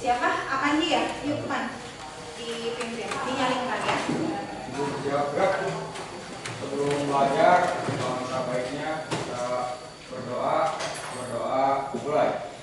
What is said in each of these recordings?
siapa? Akanji ya? Yuk Pan, dipimpin, dinyalingkan ya. Siap gerak. Sebelum belajar, langkah baiknya kita berdoa mulai.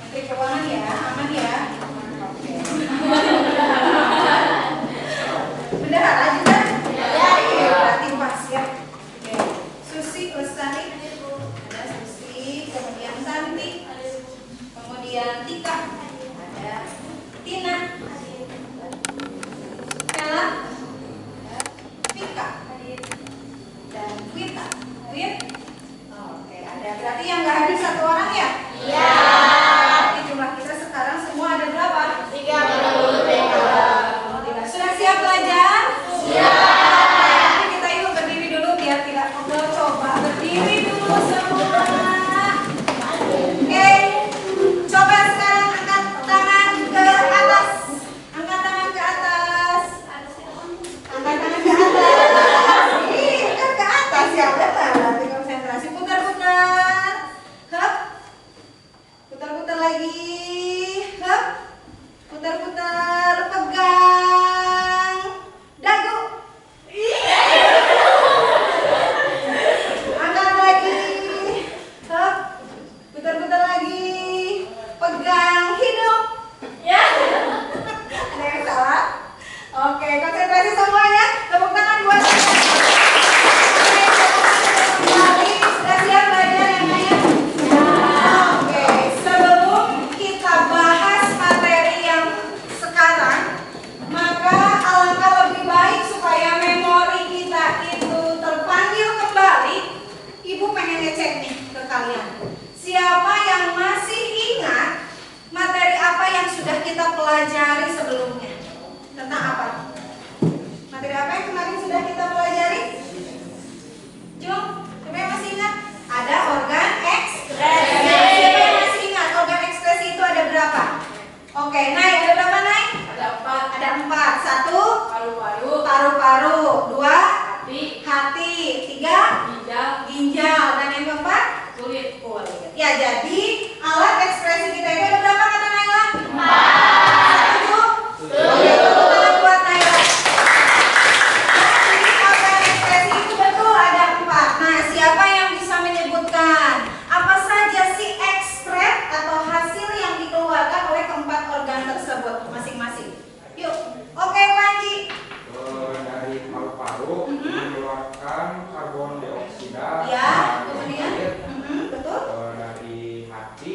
Menteri Keuangan ya, aman ya. Oke. kita pelajari sebelumnya? Tentang apa? Materi apa yang kemarin sudah kita pelajari? Jom, siapa yang masih ingat? Ada organ ekskresi. Siapa yang masih ingat organ ekskresi itu ada berapa? Oke, Nay, ada berapa, Nay? Ada 4. Ada 4. 1, Paru-paru. paru-paru. 2, Hati. 3, ginjal. Dan yang keempat? Kulit. Ya, jadi alat ekspresi kita itu ada berapa kata Naila? 7. Tepuk tangan buat Naila. Jadi organ ekspresi itu betul ada 4. Nah, siapa yang bisa menyebutkan apa saja sih ekspres atau hasil yang dikeluarkan oleh keempat organ tersebut masing-masing? Yuk. Oke, Panji. Dari paru-paru mengeluarkan karbon dioksida. Ya, dan kemudian air. betul. Dari hati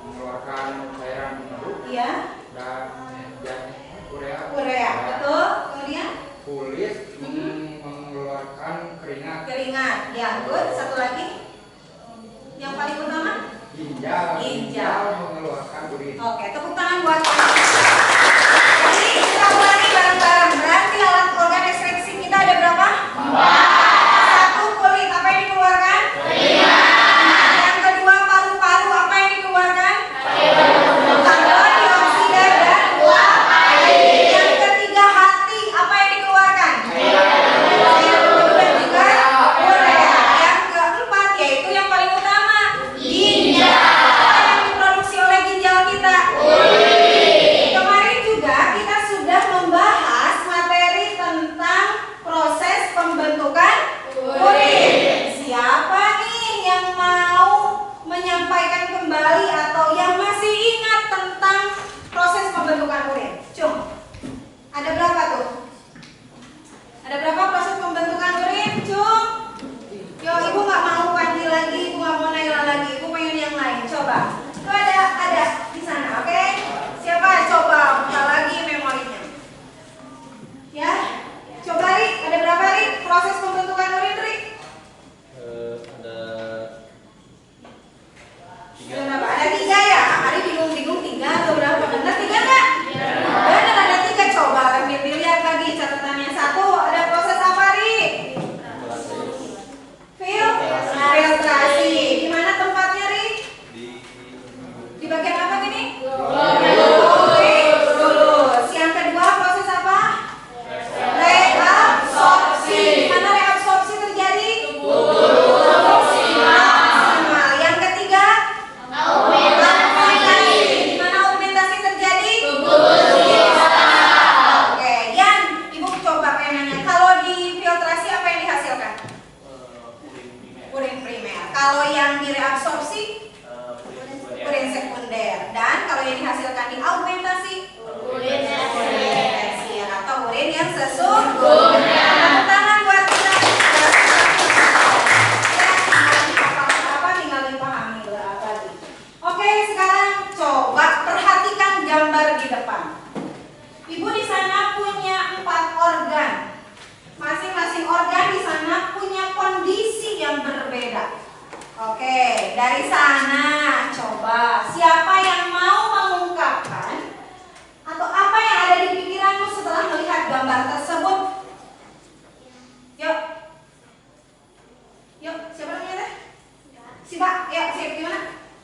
mengeluarkan cairan biru Iya. dan urea. Urea, betul. Kemudian Kulit mengeluarkan keringat. keringat. Ya, good. Satu lagi. Yang paling utama? Ginjal mengeluarkan urin. Oke, tepuk tangan buat Panji. Jadi kita ulangi bareng-bareng. Berarti alat organ ekskresi kita ada berapa? 1, kulit. Apa yang dikeluarkan? Yang kedua, paru-paru. Apa yang dikeluarkan? Karbon dioksida dan uap. Yang ketiga, hati. Apa yang dikeluarkan? Yang ketiga, urea. Yang keempat, yaitu yang paling utama, ginjal. Apa yang diproduksi oleh ginjal kita? Kemarin juga kita sudah membahas materi tentang proses pembentukan urin. Siapa nih yang mau menyampaikan kembali atau yang masih ingat tentang proses pembentukan urin? Cung, ada berapa tuh? Ada berapa proses pembentukan urin? Cung, yo, ibu nggak mau Panji lagi, ibu nggak mau Naila lagi, ibu pengen yang lain. Coba, tuh ada di sana, oke? Siapa? Coba buka lagi memorinya. Ya, coba Rik, ada berapa Rik proses pembentukan urin Rik? Ada berapa? Ada 3 ya? Hari bingung-bingung 3 atau berapa? Benar 3 nggak? Benar ada 3. Coba ambil lihat lagi catatannya. 1, ada proses apa Rik? Filtrasi. Di mana tempatnya Rik? Di bagian apa gini? Lulus. Yang kedua proses apa? Reabsorpsi. Di mana reabsorpsi terjadi? Maksimal. Yang ketiga? Augmentasi. Di mana augmentasi terjadi? Oke, Yan, ibu coba pengen nanya. Kalau di filtrasi apa yang dihasilkan? Urin primer. Kalau yang di reabsorpsi? Urin sekunder. Dan kalau yang dihasilkan di augmentasi? Urin tersier atau urin yang sesungguhnya. Tepuk tangan buat kita. Apa tinggal dipahami apa lagi. Oke, sekarang coba perhatikan gambar di depan. Ibu di sana punya 4 organ. Masing-masing organ di sana punya kondisi yang berbeda. Oke, dari sana coba siapa yang mau mengungkapkan atau apa yang ada di pikiranmu setelah melihat gambar tersebut? Yuk. Yuk, siapa namanya teh? Siapa? Yuk, siapa gimana?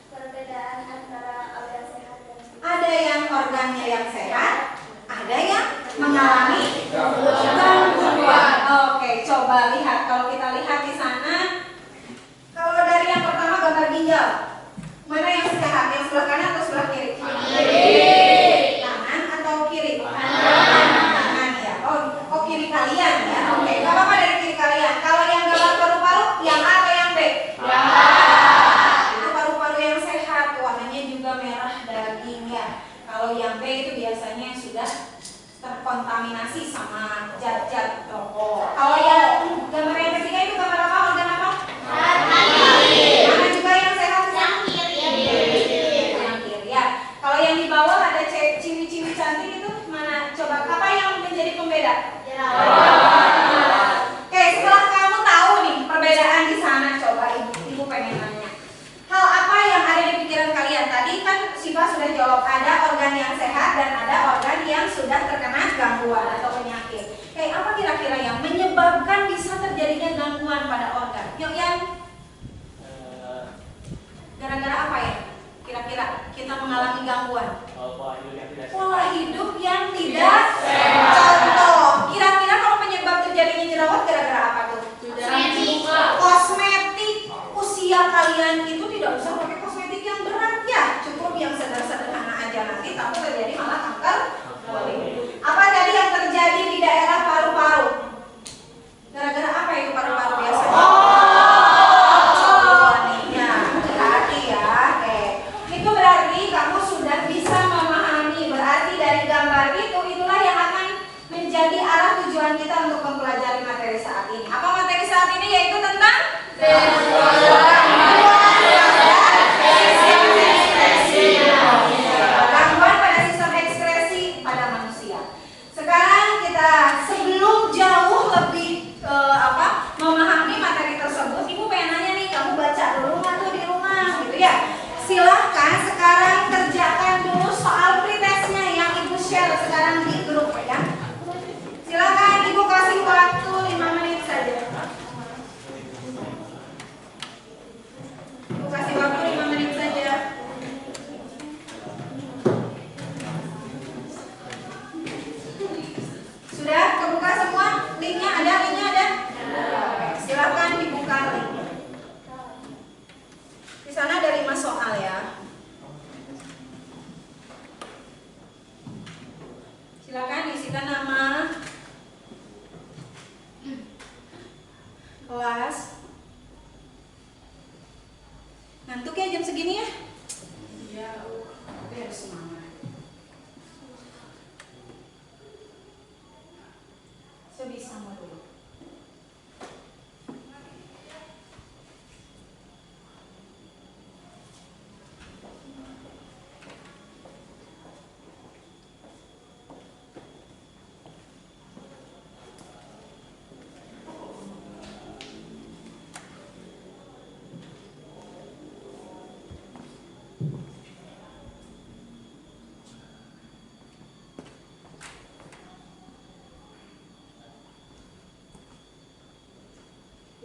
Perbedaan antara organ sehat dan Ada yang organnya yang sehat, ada yang mengalami gangguan. Oke, coba lihat. Kalau kita lihat di sana, kalau dari yang pertama gambar ginjal, mana yang sehat? Yang sebelah kanan atau sebelah kiri? Kanan atau kiri? Kanan ya. Oh kiri kalian ya. Oke, nggak apa-apa dari kiri kalian. Kalau yang gambar paru-paru, yang A atau yang B? Itu paru-paru yang sehat, warnanya juga merah daging ya. Kalau yang B itu biasanya sudah terkontaminasi sama zat-zat rokok. Kalau yang gambar yang ketiga itu gambar apa? Organ apa? Mana juga yang sehat? Yang kiri ya. Kalau yang di bawah ada ciri-ciri cantik itu mana? Coba apa yang menjadi pembeda? Oke, setelah kamu tahu nih perbedaan di sana, coba ibu pengen nanya. Hal apa yang ada di pikiran kalian? Tadi kan Siva sudah jawab ada organ organ yang sehat dan ada organ yang sudah terkena gangguan atau penyakit. Apa kira-kira yang menyebabkan bisa terjadinya gangguan pada organ? Yuk Yan, gara-gara apa ya? Kira-kira kita mengalami gangguan? Pola hidup yang tidak contoh. Kira-kira kalau penyebab terjadinya jerawat gara-gara apa tuh? Kosmetik. Usia kalian itu tidak usah pakai kosmetik yang berat ya, cukup yang sederhana aja, nanti takut terjadi malah kanker kulit. Apa tadi yang terjadi di daerah paru-paru? Gara-gara apa itu paru-paru biasanya? Hati ya. Oke. Itu berarti kamu sudah bisa memahami. Berarti dari gambar itu itulah yang akan menjadi arah tujuan kita untuk mempelajari materi saat ini. Apa materi saat ini? Yaitu tentang gangguan pada sistem ekspresi pada manusia. Sekarang kita sebelum jauh lebih memahami materi tersebut, Ibu pengen nanya nih, kamu baca dulu nggak tuh di rumah gitu ya? Silahkan sekarang kerjakan dulu soal pretestnya yang Ibu share sekarang di grup ya. Silakan Ibu kasih waktu 5 menit saja. Ibu kasih waktu 5 menit saja. Sudah kebuka semua? Linknya ada? Silakan dibuka linknya. Di sana ada 5 soal ya. Silakan isikan nama, kelas. Ngantuk ya jam segini ya? Iya, tapi harus semangat. Sebisamu dulu.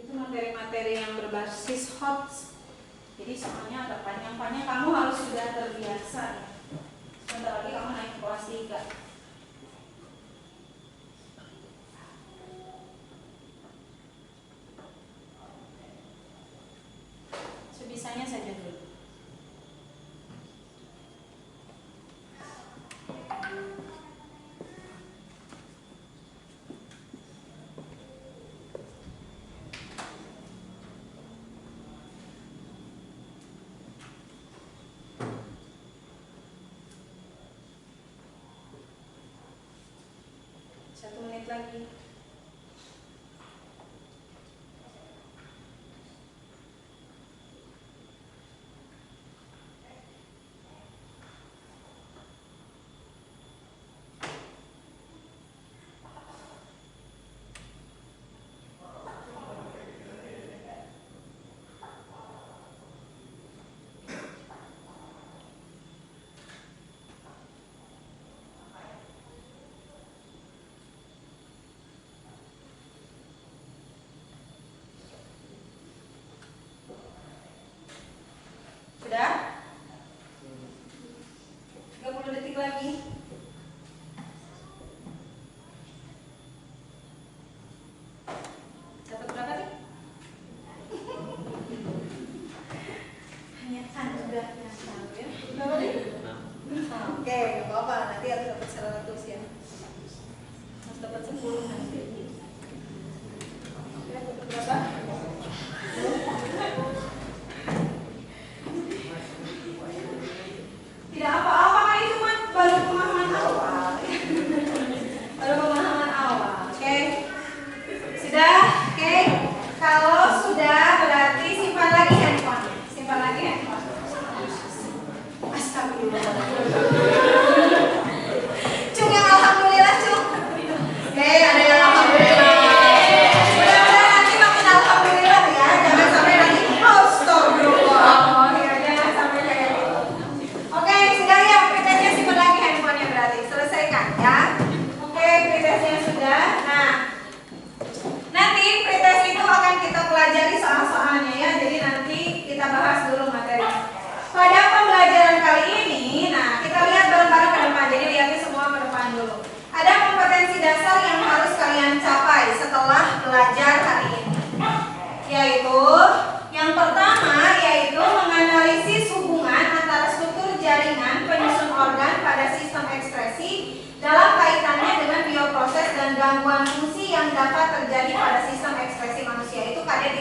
Materi-materi yang berbasis HOTS. Jadi soalnya agak panjang-panjang, kamu harus sudah terbiasa ya. Sebentar lagi kamu naik ke kelas 3. Sebisanya saja dulu. Satu menit lagi.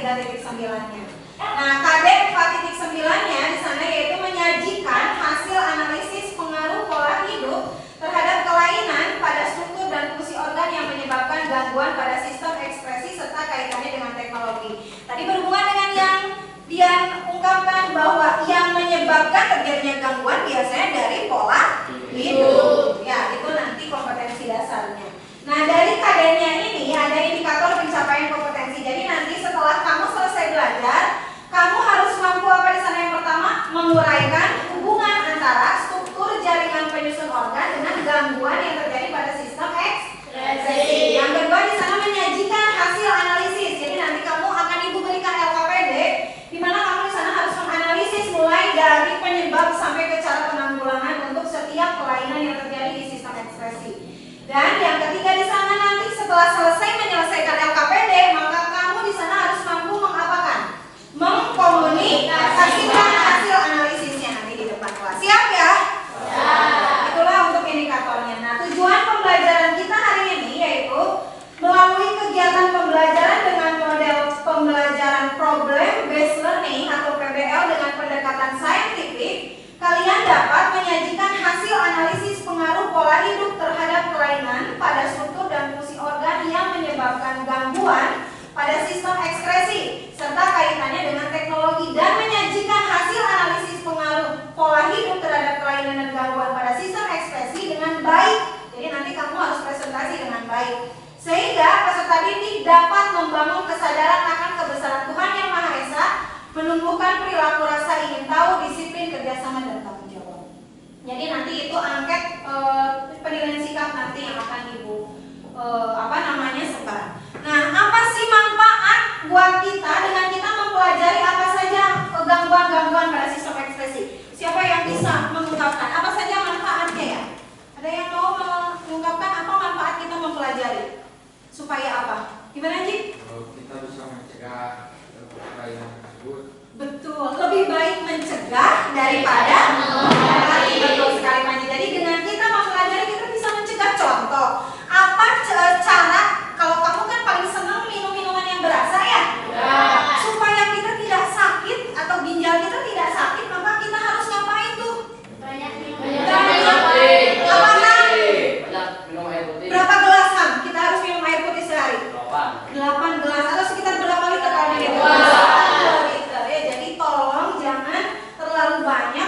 3.9-nya. Nah, KD 4.9-nya di sana yaitu menyajikan hasil analisis pengaruh pola hidup terhadap kelainan pada struktur dan fungsi organ yang menyebabkan gangguan pada sistem ekspresi serta kaitannya dengan teknologi. Tadi berhubungan dengan yang dia ungkapkan bahwa yang menyebabkan terjadinya gangguan biasanya dari pola hidup. Ya, itu nanti kompetensi dasarnya. Nah, dari KD-nya ini ada indikator pencapaian kompetensi. Jadi nanti setelah kamu selesai belajar, kamu harus mampu apa di sana? Yang pertama, menguraikan hubungan antara struktur jaringan penyusun organ dengan gangguan yang terjadi pada sistem ekspresi. Yang kedua di sana menyajikan hasil analisis. Jadi nanti kamu akan Ibu berikan LKPD di mana kamu di sana harus menganalisis mulai dari penyebab sampai ke cara penanggulangan untuk setiap kelainan yang terjadi di sistem ekspresi. Dan yang ketiga di sana nanti setelah selesai menyelesaikan LKPD, maka kamu di sana harus mampu mengapakan? Mengkomunikasikan hasil analisisnya nanti di depan kelas. Siap ya? Itulah untuk indikatornya. Nah, tujuan pembelajaran kita hari ini yaitu melalui kegiatan pembelajaran dengan model pembelajaran problem based learning atau PBL dengan pendekatan saintifik, kalian dapat menyajikan hasil analisis pengaruh pola hidup terhadap kelainan pada struktur dan fungsi organ yang menyebabkan gangguan pada sistem ekskresi serta kaitannya dengan teknologi dan menyajikan hasil analisis pengaruh pola hidup terhadap kelainan dan gangguan pada sistem ekspresi dengan baik. Jadi nanti kamu harus presentasi dengan baik sehingga peserta didik dapat membangun kesadaran akan kebesaran Tuhan Yang Maha Esa, menumbuhkan perilaku rasa ingin tahu, disiplin, kerjasama, dan tanggung jawab. Jadi nanti itu angket penilaian sikap nanti yang akan Ibu sebar. Nah, apa sih manfaat buat kita dengan kita mempelajari apa saja gangguan-gangguan pada sistem ekspresi? Siapa yang bisa mengungkapkan apa saja manfaatnya ya? Ada yang mau mengungkapkan apa manfaat kita mempelajari? Supaya apa? Gimana, Cik? Kita bisa mencegah kelainan tersebut. Betul, lebih baik mencegah daripada mengobati. Betul sekali, Panji. Jadi dengan kita mempelajari kita bisa mencegah. Contoh, apa cara, kalau kamu kan paling senang minum minuman yang berasa ya? Supaya kita tidak sakit atau ginjal kita tidak sakit, maka kita harus ngapain tuh? Banyak minum. Apakah? Banyak minum air putih. Berapa gelas, Ham? Kita harus minum air putih sehari? 8. 8 gelas atau sekitar berapa liter? 2 liter. Ya, jadi tolong jangan terlalu banyak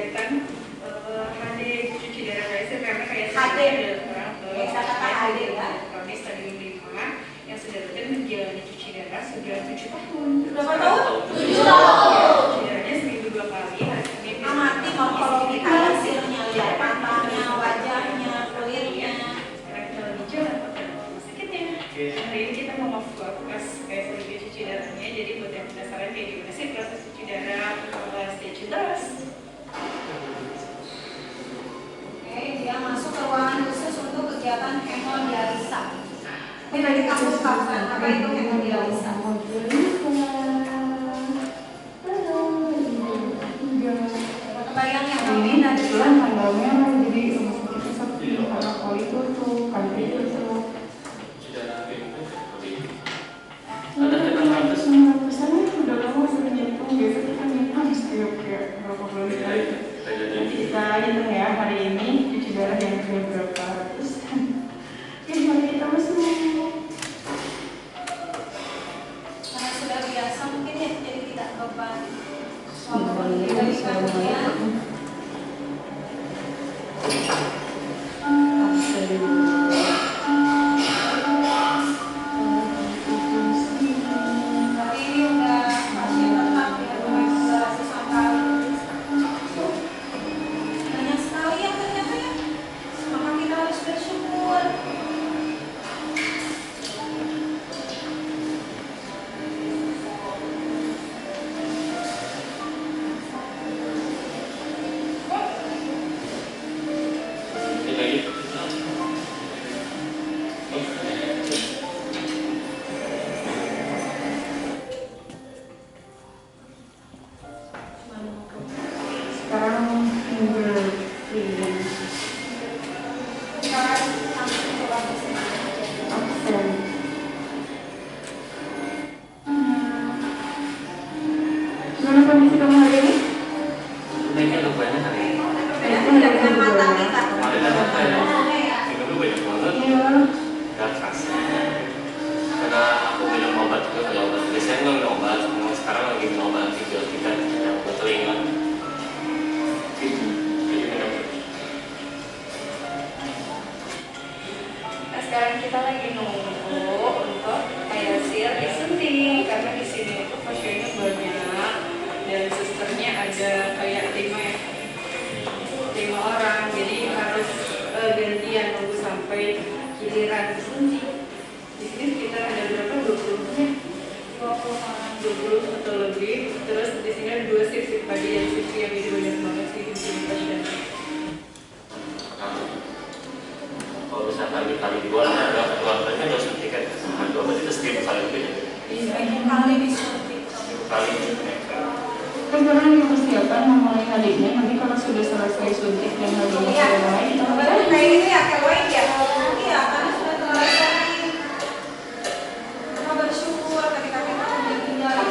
kegiatan HD cuci darah laser karena kayak HD. kata HD, ya. elektronik stadium 5 yang sudah rutin menjalani cuci darah sudah 7 tahun. Berapa tahun? 7 tahun. Cuci darahnya seminggu 2 kali, hari Senin. Amati morfologi hasilnya, lihat matanya, wajahnya, kulitnya. Sekarang kita lebih jauh rumah sakitnya. Hari ini kita mau fokus kayak studi cuci darahnya. Jadi buat yang penasaran kayak gimana sih proses cuci darah, stay tune terus. Oke, dia masuk ke ruangan khusus untuk kegiatan hemodialisa. Ini tadi kamu kapan? Apa itu hemodialisa? Kebayang yang Ini adalah tanggalnya jadi rumah sakit pusat karena poli tutup, kantin tutup. Pesannya udah lama sering hitung, biasa kita ngitung setiap kayak berapa bulan sekali. Nanti kita hitung ya hari ini cuci darah yang berapa ratus. Ya mari kita masuk. karena sudah biasa mungkin ya, jadi tidak beban. Walaupun diberikan ya. Hari ini udah pasien tetap ya, udah ratusan kali. Banyak sekali ya ternyata ya. Maka kita harus bersyukur. Sekarang minggu ini Sekarang langsung coba bersih. absen. Gimana kondisi kamu hari ini? Naiknya tuh banyak hari ini. Ya, tidak dengan mata kita. Kemarin kan apa ya? Minggu dulu banyak banget. Iya. Gak kerasa. Karena aku minum obat juga kalau obat. Biasanya nggak minum obat. Memang sekarang lagi minum obat antibiotika yang buat telinga. Jadi minum. Nah, sekarang kita lagi nunggu untuk hasil disuntik karena di sini itu pasiennya banyak dan susternya ada kayak 5 orang, jadi harus gantian nunggu sampai giliran disuntik. Di sini sekitar ada berapa? 20-nya? 20 atau lebih. Terus di sini ada 2 shift pagi dan shift siang, jadi banyak banget sih di sini pasien. Kalau misalkan dikali dua, ada keluarganya nggak usah tiket. Sama dua berarti itu 1000 kali lebih ya. Banyak kali disuntik. 1000 kali. Kan sekarang yang persiapan memulai harinya, nanti kalau sudah selesai suntik dan harinya Iya, mulai, kita kayak gini ya, kayak lain ya. Iya, karena sudah selesai. Kita bersyukur ketika kita meninggal.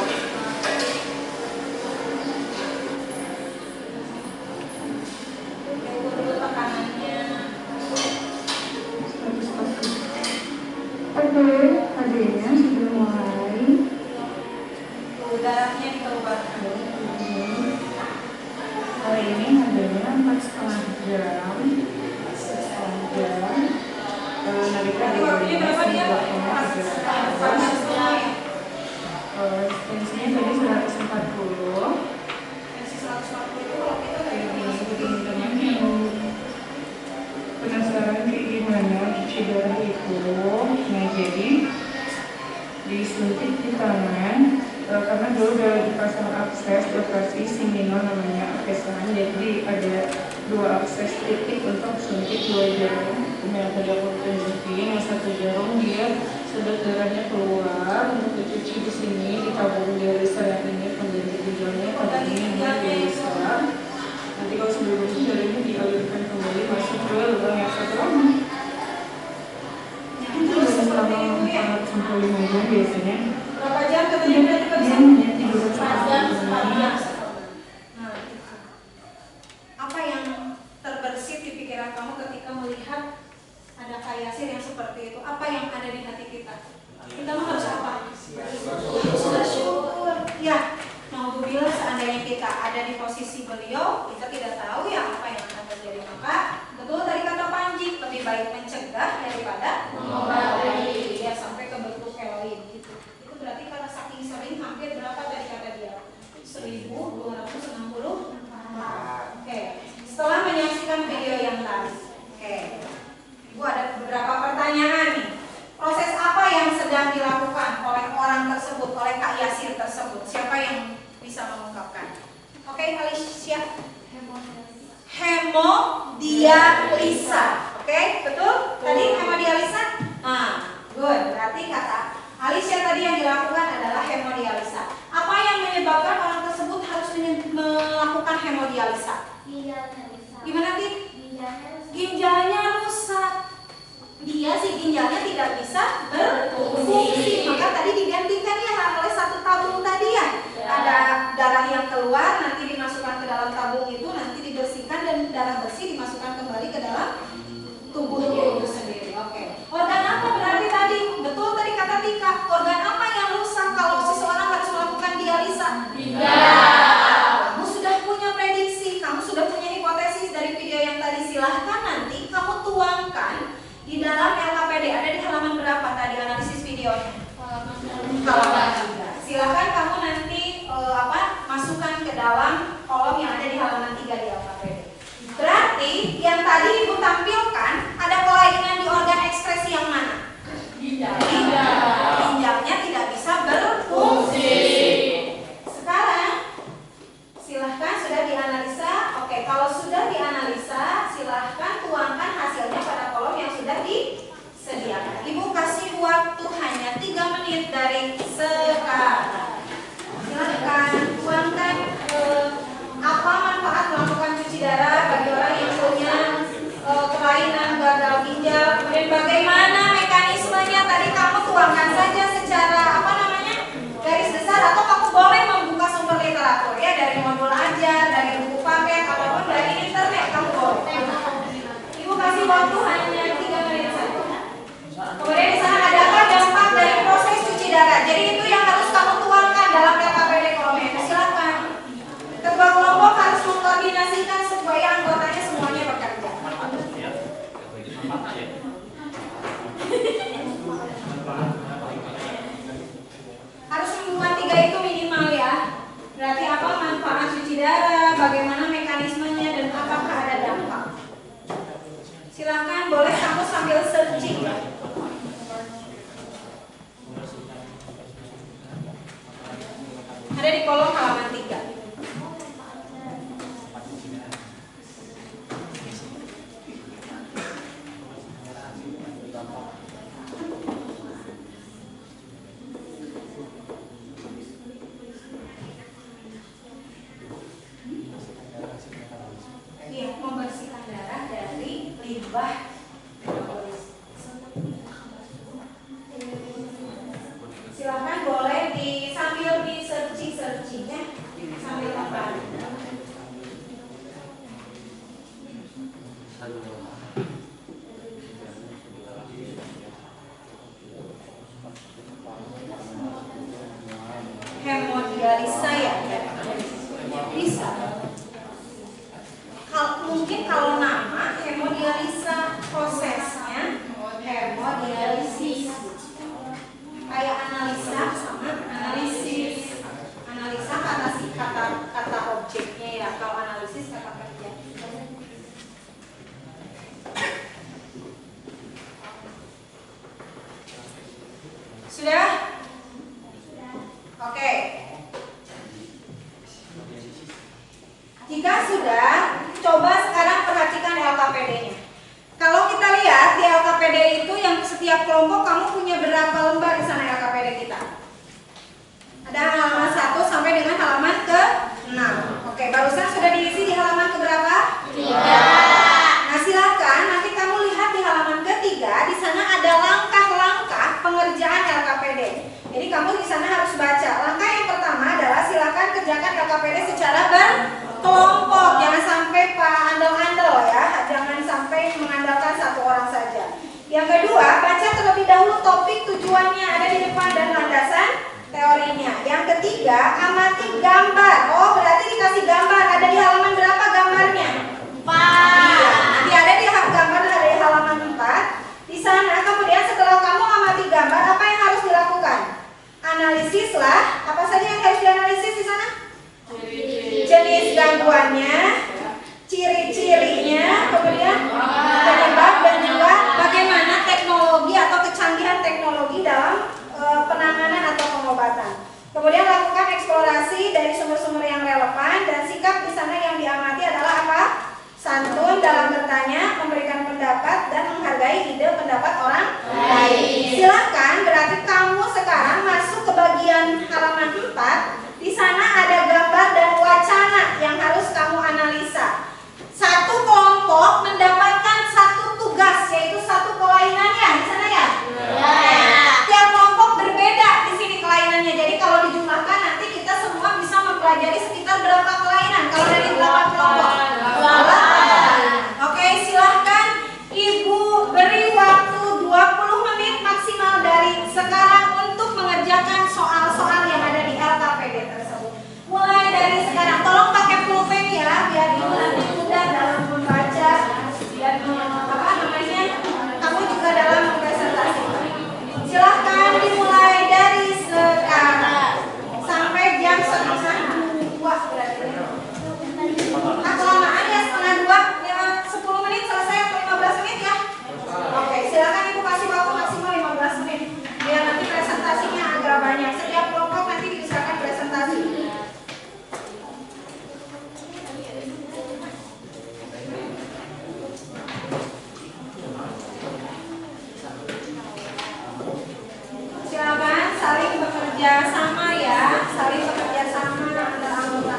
Ukur dulu tekanannya. Oke, harinya sudah mulai. Udaranya dikeluarkan. Hari ini harganya 4,5 jam. 4,5 jam. Nariknya Berarti waktunya berapa dia? 2,3. Tensinya tadi 140. Tensi 140 itu kalau kita kayak Ini penasaran kayak gimana cuci darah itu? Nah jadi disuntik di tangan karena dulu udah dipasang akses operasi Simino namanya aksesan, jadi ada 2 akses titik untuk suntik 2 jarum. Yang tadi aku tunjukin, yang 1 jarum dia sedot darahnya keluar untuk dicuci di sini, ditabung dialisa yang ini pengganti ginjalnya, pada ini dialisa. Nanti kalau sudah bersih darahnya dialirkan kembali masuk ke lubang yang satu lagi. Itu selama 4 sampai 5 jam biasanya. berapa jam katanya berarti Dia bisa? hanya tidur 4 jam, 4 jam. satu. Nah, apa yang terbersit di pikiran kamu ketika melihat ada kayasir yang seperti itu? Apa yang ada di hati kita? Kita mah harus apa? update berapa tadi kata dia? 1264. Oke. Setelah menyaksikan video yang tadi, oke, Ibu ada beberapa pertanyaan nih. Proses apa yang sedang dilakukan oleh orang tersebut, oleh Kak Yasir tersebut? Siapa yang bisa mengungkapkan? Oke, Alicia. Hemodialisa. Oke, betul? Tadi hemodialisa? Good. Berarti kata Alicia tadi yang dilakukan adalah hemodialisa. Apa yang menyebabkan orang tersebut harus melakukan hemodialisa? Gimana, Dit? Ginjalnya rusak. Dia si ginjalnya tidak bisa berfungsi. Maka tadi digantikan ya oleh satu tabung tadi ya. Ada darah yang keluar, nanti dimasukkan ke dalam tabung itu, nanti dibersihkan dan darah bersih dimasukkan kembali ke dalam tubuhnya itu sendiri. Oke. Organ apa berarti tadi? Betul tadi kata Tika. Organ apa yang rusak kalau seseorang harus melakukan dialisa? Kamu sudah punya prediksi, kamu sudah punya hipotesis dari video yang tadi. Silahkan nanti kamu tuangkan di dalam LKPD. Ada di halaman berapa tadi analisis videonya? Halaman 3. Silahkan kamu nanti masukkan ke dalam kolom yang ada di halaman 3 di LKPD. Berarti yang tadi Ibu tampilkan ada kelainan di organ ekspresi yang mana? Ginjalnya tidak bisa berfungsi. Sekarang silahkan sudah dianalisa. Oke, kalau sudah dianalisa, silahkan tuangkan hasilnya pada kolom yang sudah disediakan. Ibu kasih waktu hanya 3 menit dari sekarang. Silahkan tuangkan apa manfaat melakukan cuci darah bagi orang yang punya kelainan gagal ginjal. Kemudian bagaimana mekanismenya, tadi kamu tuangkan saja secara garis besar, atau kamu boleh membuka sumber literatur ya, dari modul ajar, dari buku paket, ataupun dari internet kamu boleh. Ibu kasih waktu hanya 3 menit saja. Kemudian di sana ada apa dampak dari proses cuci darah. Jadi itu yang harus kamu tuangkan dalam LKPD kolom. Silakan. Ketua kelompok harus mengkoordinasikan supaya anggotanya semuanya bekerja. Harus membuat 3 itu minimal ya. Berarti apa manfaat cuci darah, bagaimana mekanismenya, dan apakah ada dampak. Silakan, boleh kamu sambil searching. Ada di kolom halaman 3. Iya, membersihkan darah dari limbah. Silahkan boleh sambil di searching ya, sambil apa? Hemodialisa ya, bisa. Mungkin kalau nama hemodialisa, prosesnya hemodialisis. Kayak analisa sama analisis. Analisa kata objeknya ya, kalau analisis kata kerja. Sudah? Oke. Jika sudah, coba sekarang perhatikan LKPD-nya. Kalau kita lihat di LKPD itu yang setiap kelompok kamu punya berapa lembar di sana LKPD kita? Ada halaman 1 sampai dengan halaman ke-6. Oke, barusan sudah diisi di halaman ke-berapa? 3. Nah, silakan nanti kamu lihat di halaman ke-3, di sana ada langkah-langkah pengerjaan LKPD. Jadi kamu di sana harus baca. Langkah yang pertama adalah silakan kerjakan LKPD secara berkelompok. Jangan sampai andal-andal ya, jangan sampai mengandalkan satu orang saja. Yang kedua, baca terlebih dahulu topik tujuannya ada di depan dan landasan teorinya. Yang ketiga, amati gambar. Oh, berarti dikasih gambar. Ada di halaman berapa gambarnya? 4. Iya, nanti ada di gambar ada di halaman 4. Di sana kemudian setelah kamu amati gambar, apa yang harus dilakukan? Analisislah apa saja yang orang lain. Silakan, berarti kamu sekarang masuk ke bagian halaman 4. Di sana ada gambar dan wacana yang harus kamu analisa. Satu kelompok mendapatkan satu tugas, yaitu satu kelainan ya di sana ya. Tiap kelompok berbeda di sini kelainannya. Jadi kalau dijumlahkan nanti kita semua bisa mempelajari sekitar berapa kelainan kalau dari 8 kelompok. Oke, silahkan Ibu beri waktu 20 menit maksimal dari sekarang untuk mengerjakan soal-soal yang ada di LKPD tersebut. Mulai dari sekarang, tolong pakai pulpen ya, biar Ibu nanti mudah dalam membaca, biar kamu juga dalam presentasi. Silahkan dimulai dari sekarang sampai jam 1:30 berarti. Kelamaan ya 1:30, ya 10 menit selesai atau 15 menit ya. Oke, silakan Ibu kasih waktu maksimal 15 menit. Biar nanti presentasinya agak banyak. Setiap kelompok nanti diusahakan presentasi. Silakan saling bekerja sama ya, saling bekerja sama antar anggota.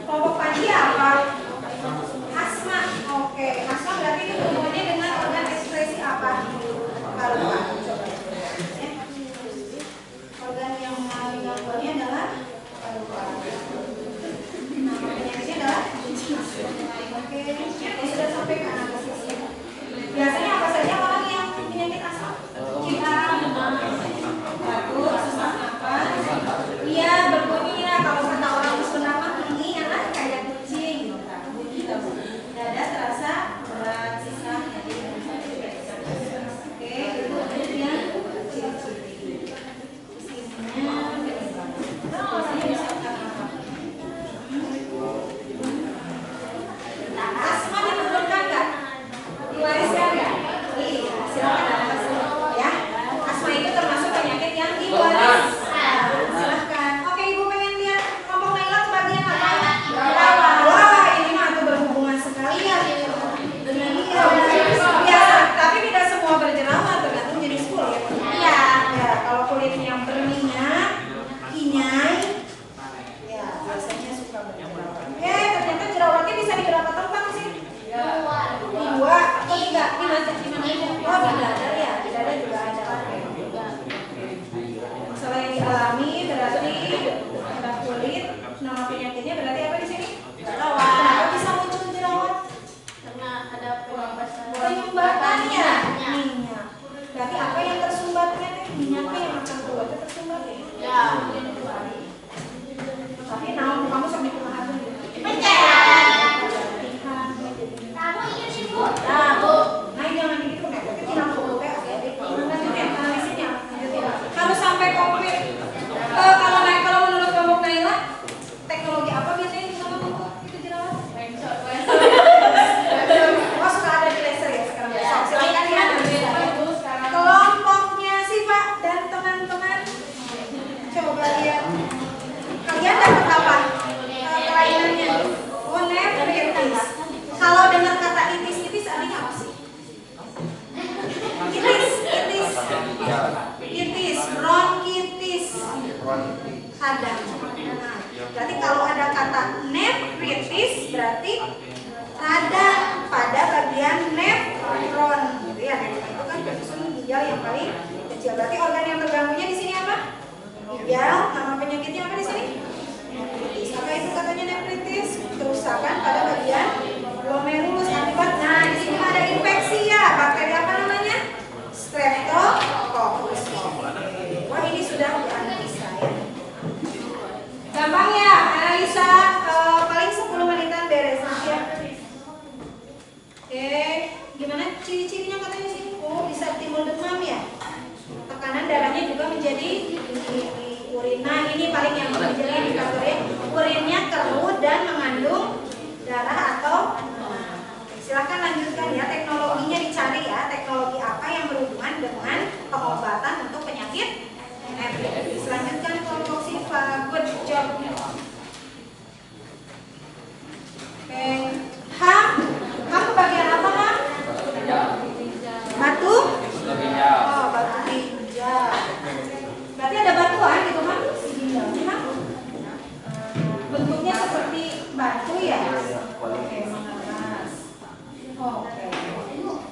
Kelompok pagi apa? Asma. Oke, asma berarti itu hubungannya dengan organ ekspresi apa? Kalau Pak, coba. Ya. Organ yang mengalami gangguannya adalah nama penyakitnya adalah oke, ini sudah sampai ke analisis ya. Biasanya apa saja orang yang penyakit asma? Kita batuk, sesak napas. Iya, berbunyi ya kalau kata orang Sunda mah ini anak kayak kucing gitu. Dada terasa berat, sisa jadi oke, itu kemudian ciri-ciri. Isinya biasanya bisa karena apa? Asma diturunkan nggak? Diwariskan nggak? Iya, silakan atas ya. Asma itu termasuk penyakit yang diwaris. Silahkan. Oke, Ibu pengen lihat kelompok Naila bagian apa? Jerawat. Wah, ini mah tuh berhubungan sekali ya dengan biasa. Tapi tidak semua berjerawat, tergantung jenis kulit. Iya. Ya, kalau kulitnya berminyak, kinyai, ya biasanya suka berjerawat. Ternyata jerawatnya bisa di berapa tempat sih? Dua atau tiga? Di mana? Oh, di dada ya. Di dada juga ada. Selain dialami berarti ada kulit. Nama penyakitnya berarti apa di sini? Jerawat. Kenapa bisa muncul jerawat? Karena ada Penyumbatannya minyak. Berarti apa yang tersumbatnya? Minyaknya yang akan keluar itu tersumbat ya? Ya. Tapi naon kamu sampai kumaha tuh? Kamu ingin Ibu? Nah, jangan begitu nek. Tapi tidak perlu teh. Lanjutin analisisnya. Harus sampai komplit. Kalau menurut kelompok Naila, teknologi apa biasanya yang bisa membentuk itu jerawat? Oh, suka ada di laser ya sekarang. Silakan ya. Kelompoknya Siva dan teman-teman, coba lihat. Kalian dapat apa? Kelainannya. Oh, nefritis. Kalau dengar kata itis artinya apa sih? Itis, bronkitis, radang. Nah, berarti kalau ada kata nefritis berarti radang pada bagian nefron, gitu ya. Nefron itu kan ginjal yang paling kecil. Berarti organ yang terganggunya di sini apa? Ginjal. Nama penyakitnya apa di sini? Nefritis. Apa itu katanya nefritis? Kerusakan pada bagian glomerulus akibat. Nah, di sini ada infeksi ya. Bakteri apa namanya? Streptococcus. Wah, ini sudah dianalisa ya. Gampang ya, analisa paling 10 menitan beres ya. Oke, gimana ciri-cirinya katanya sih? Oh, bisa timbul demam ya. Tekanan darahnya juga menjadi tinggi. Urin. Nah, ini paling yang menjadi indikatornya. Urinnya keruh dan mengandung darah atau silakan lanjutkan ya, teknologinya dicari ya. Teknologi apa yang berhubungan dengan pengobatan untuk penyakit nefritis. Lanjutkan kelompok sifat. Good job. Oke. Ham bagian apa, Ham? Batu? Oh, batu ginjal. Berarti ada batuan gitu, Ham? Di ginjalnya, Ham? Bentuknya seperti batu ya? Oke, mengeras. Oke.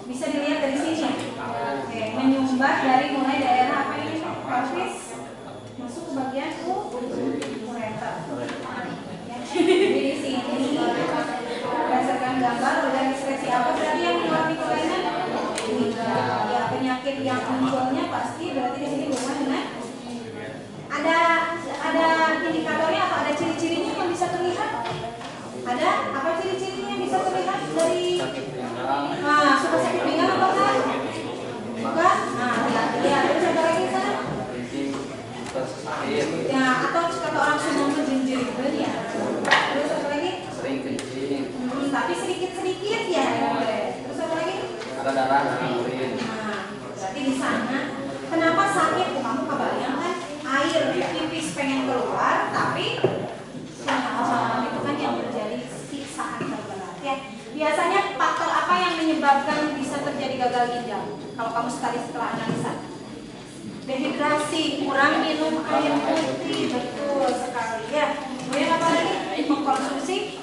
Bisa dilihat dari sini. Oke, menyumbat dari mulai daerah apa ini? Pelvis masuk ke bagian ureter. Jadi di sini berdasarkan gambar organ ekskresi apa berarti yang mengalami kelainan? Ya, penyakit yang munculnya pasti berarti di sini berhubungan dengan ada indikatornya atau ada ciri-cirinya yang bisa terlihat? Ada apa ciri-cirinya yang bisa terlihat dari suka sakit pinggang apa kan? Bukan? Nah, lihat terus ada lagi sana. Ya, atau kata orang semua menjinjir gitu ya. Terus apa lagi? Sering kencing. Tapi sedikit-sedikit ya. Terus apa lagi? Ada darah dari urin. Nah, berarti di sana kenapa sakit? Kamu kebayang kan air pipis pengen keluar, tapi itu kan yang terjadi siksaan terberat ya. Biasanya faktor apa yang menyebabkan bisa terjadi gagal ginjal? Kalau kamu sekali setelah analisa. Dehidrasi, kurang minum air putih, betul sekali ya. Kemudian apa lagi? Mengkonsumsi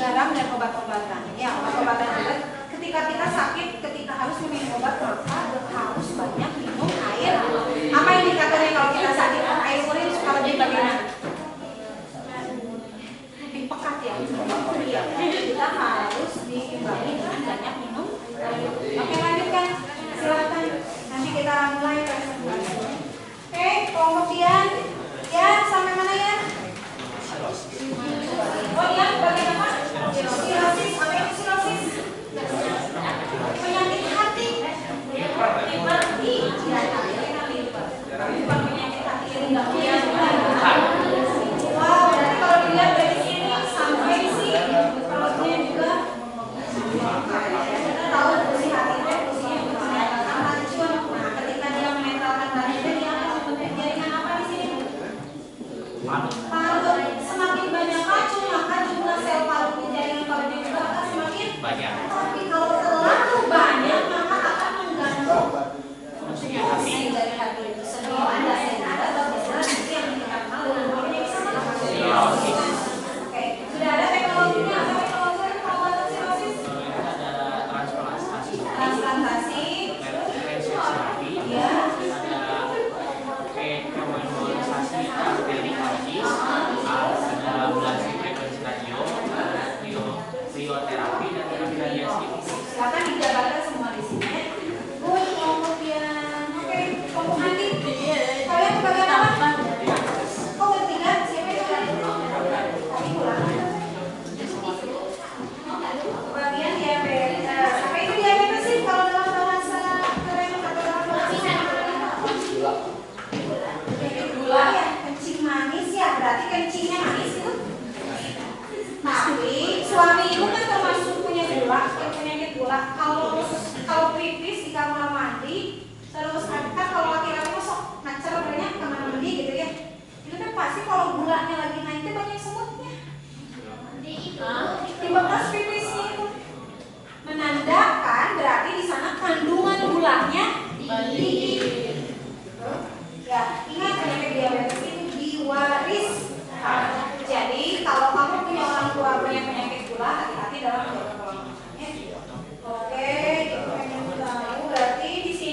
garam dan obat-obatan. Ya, obat-obatan juga. Ketika kita sakit, ketika harus minum obat, maka harus banyak minum air. Apa indikatornya kalau kita sakit? Air urin suka lebih bagaimana? Lebih pekat ya. Iya, kita harus diimbangi dengan banyak minum air. Oke, lanjutkan. Silakan. Nanti kita mulai presentasi. Oke, kemudian ya sampai mana ya? Oh iya, bagian apa? Sirosis. Apa itu sirosis? Penyakit hati. Liver. Bukan penyakit hati yang wow, berarti kalau dilihat dari sini sampai sini perutnya juga kita tahu fungsi hati itu fungsinya racun. Nah, ketika dia menentalkan racun, dia akan jaringan apa di sini? Paru. Semakin banyak racun, maka jumlah sel paru di jaringan parunya juga akan semakin banyak. Tapi kalau terlalu banyak, maka akan mengganggu fungsi dari hati itu sendiri. Sehingga bisa nanti yang kita tahu namanya bisa sirosis. Oke, sudah ada teknologinya. Apa teknologi pengobatan sirosis? Ada transplantasi, Transplantasi. Ya. ada embolisasi arteri kardiis, ada ablasi frekuensi radio, krioterapi dan terapi radiasi. Silakan dijabarkan semua di sini. Good, kemudian oke, kelompok nanti. Kalian bagian apa? Oh, bertiga. Siapa yang tadi pulang? Bagian diabetes. Apa itu diabetes sih kalau dalam bahasa keren atau dalam bahasa gula ya, kencing manis ya. Berarti kencingnya manis itu. Tapi suami ibu kan termasuk punya gula, penyakit gula. Kalau pipis di kamar mandi, terus kan kalau laki-laki masuk nacer banyak kamar mandi gitu ya. Itu kan pasti kalau gulanya lagi naik itu banyak semutnya. Di bekas pipisnya itu menandakan berarti di sana kandungan gulanya tinggi. Ya, ingat penyakit diabetes itu diwaris. Jadi kalau kamu punya orang tua punya penyakit gula, hati-hati dalam menjaga pola makannya. Oke, kita pengen tahu berarti di sini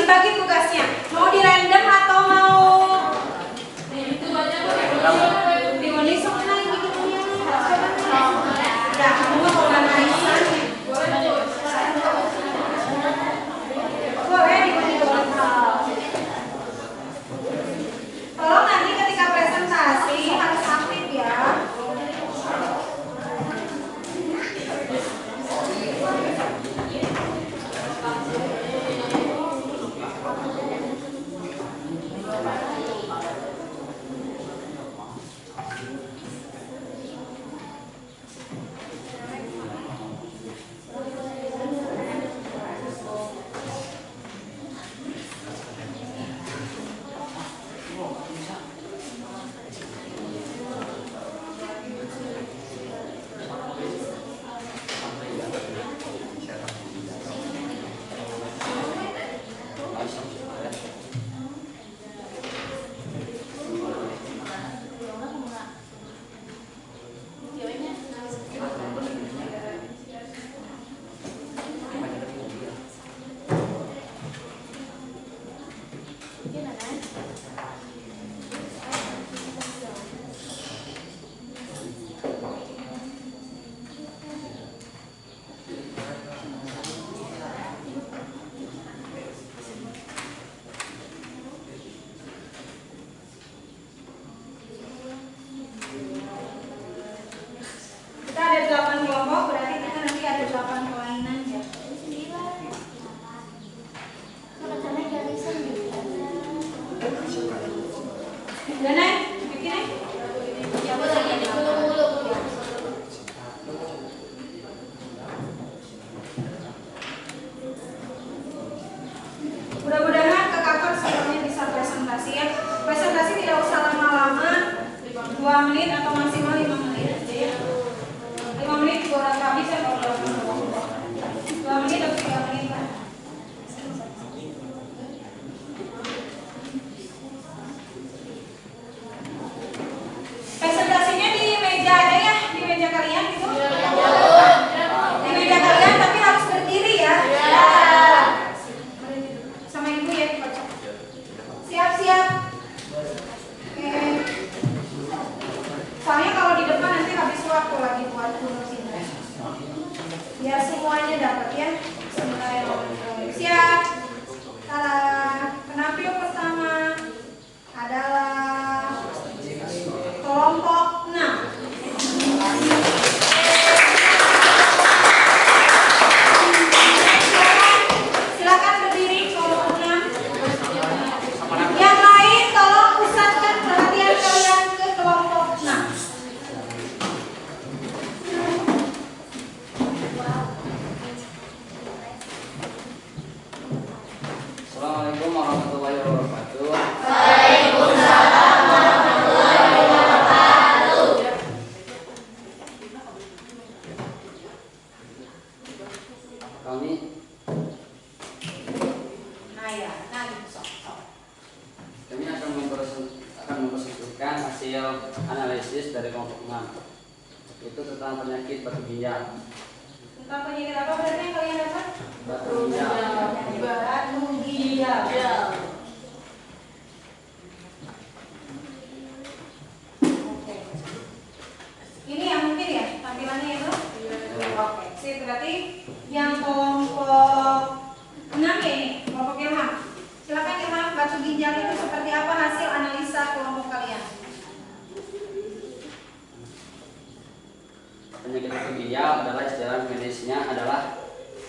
dibagi tugasnya. Mau di random atau mau diundi semua yang bikinnya? Ya, kamu mau organisan? Boleh diundi dulu. Tolong nanti ketika presentasi harus aktif ya. Kita ada 8 kelompok, berarti kita nanti ada 8 kelainan ya. Udah naik? Bikin naik? Mudah-mudahan ke kantor semuanya bisa presentasi ya. Presentasi tidak usah lama-lama, 2 menit atau maksimal 5 menit aja ya. 5 menit juga udah nggak bisa kalau 2 menit atau 3 menit lah. Presentasinya di meja ada ya, di meja kalian gitu. Di meja kalian tapi harus berdiri ya. Sama ibu ya. Siap-siap. Oke. Soalnya kalau di depan nanti habis waktu lagi buat duduk sini. Biar semuanya dapat ya. Bismillahirrahmanirrahim. Siap. Tada. Penampil pertama adalah kelompok 6. Silakan berdiri kelompok 6. Yang lain tolong pusatkan perhatian kalian ke kelompok 6. Assalamualaikum warahmatullahi wabarakatuh. Kami Nah ya, nah sok. akan mempresentasikan hasil analisis dari kelompok 6. Itu tentang penyakit batu ginjal. Tentang penyakit apa berarti yang kalian dapat? Batu ginjal. Batu ginjal. Oke. Ini yang mungkin ya tampilannya itu? Oke. Sip, berarti yang kelompok 6 ya ini, kelompok Ilham. Silakan Ilham, batu ginjal itu seperti apa hasil analisa kelompok kalian? Penyakit batu ginjal adalah istilah medisnya adalah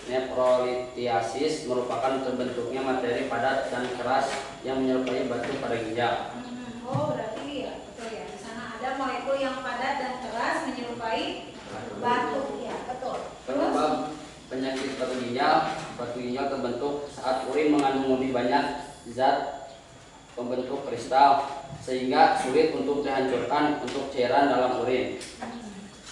nefrolithiasis, merupakan terbentuknya materi padat dan keras yang menyerupai batu pada ginjal. Oh, berarti ya, betul ya. Di sana ada molekul yang padat dan keras menyerupai batu, ya, betul. Terus Penyebab penyakit batu ginjal terbentuk saat urin mengandung lebih banyak zat pembentuk kristal sehingga sulit untuk dihancurkan untuk cairan dalam urin.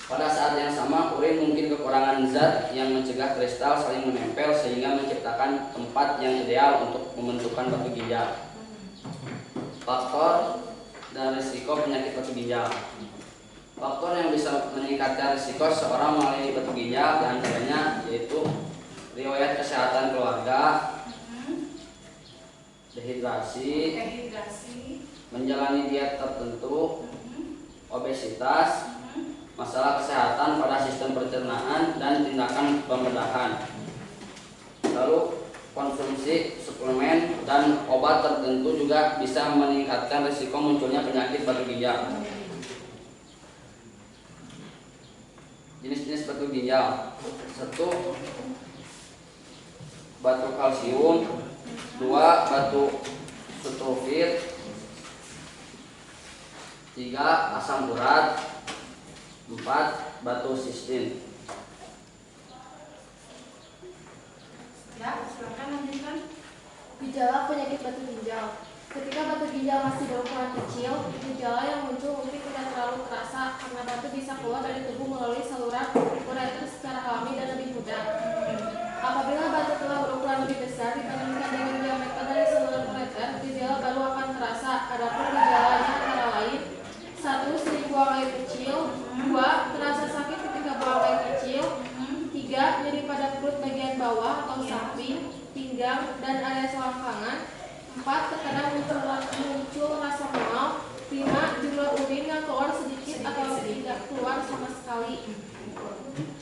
Pada saat yang sama, urin mungkin kekurangan zat yang mencegah kristal saling menempel sehingga menciptakan tempat yang ideal untuk pembentukan batu ginjal. Faktor dan risiko penyakit batu ginjal. Faktor yang bisa meningkatkan risiko seorang mengalami batu ginjal diantaranya yaitu riwayat kesehatan keluarga, dehidrasi, dehidrasi, menjalani diet tertentu, obesitas, masalah kesehatan pada sistem pencernaan, dan tindakan pembedahan. Lalu konsumsi suplemen dan obat tertentu juga bisa meningkatkan risiko munculnya penyakit batu ginjal. Jenis-jenis batu ginjal: 1. Batu kalsium, 2. Batu sulfit, 3. Asam urat, 4. Batu sistin. ya silakan lanjutkan. Gejala penyakit batu ginjal. Ketika batu ginjal masih berukuran kecil, gejala yang muncul mungkin tidak terlalu terasa karena batu bisa keluar dari tubuh melalui saluran ureter secara alami dan lebih mudah. Apabila batu telah berukuran lebih besar dibandingkan dengan diameter dari saluran ureter, gejala baru akan terasa. Adapun gejalanya antara lain: 1. Sering buang air kecil, 2. Terasa sakit ketika buang air kecil, 3. Nyeri pada perut bagian bawah atau samping, pinggang, dan area selangkangan, 4. Terkadang muncul rasa mual, 5. Jumlah urin yang keluar sedikit atau tidak keluar sama sekali.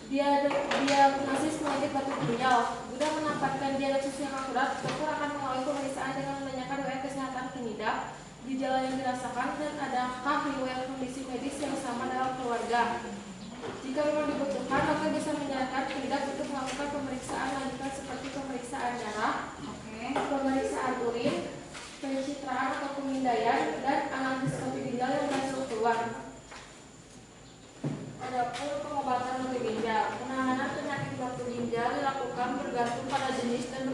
Diagnosis penyakit batu ginjal. Guna menempatkan diagnosis yang akurat, dokter akan melalui pemeriksaan dengan menanyakan riwayat kesehatan penyidap, gejala yang dirasakan, dan adakah riwayat kondisi medis yang sama dalam keluarga. Jika memang dibutuhkan, dokter bisa menyarankan penyidap untuk melakukan pemeriksaan lanjutan seperti pemeriksaan darah, pemeriksaan urin, pencitraan atau pemindaian, dan analisis batu ginjal yang berhasil keluar. Adapun pengobatan batu ginjal. Penanganan penyakit batu ginjal dilakukan bergantung pada jenis dan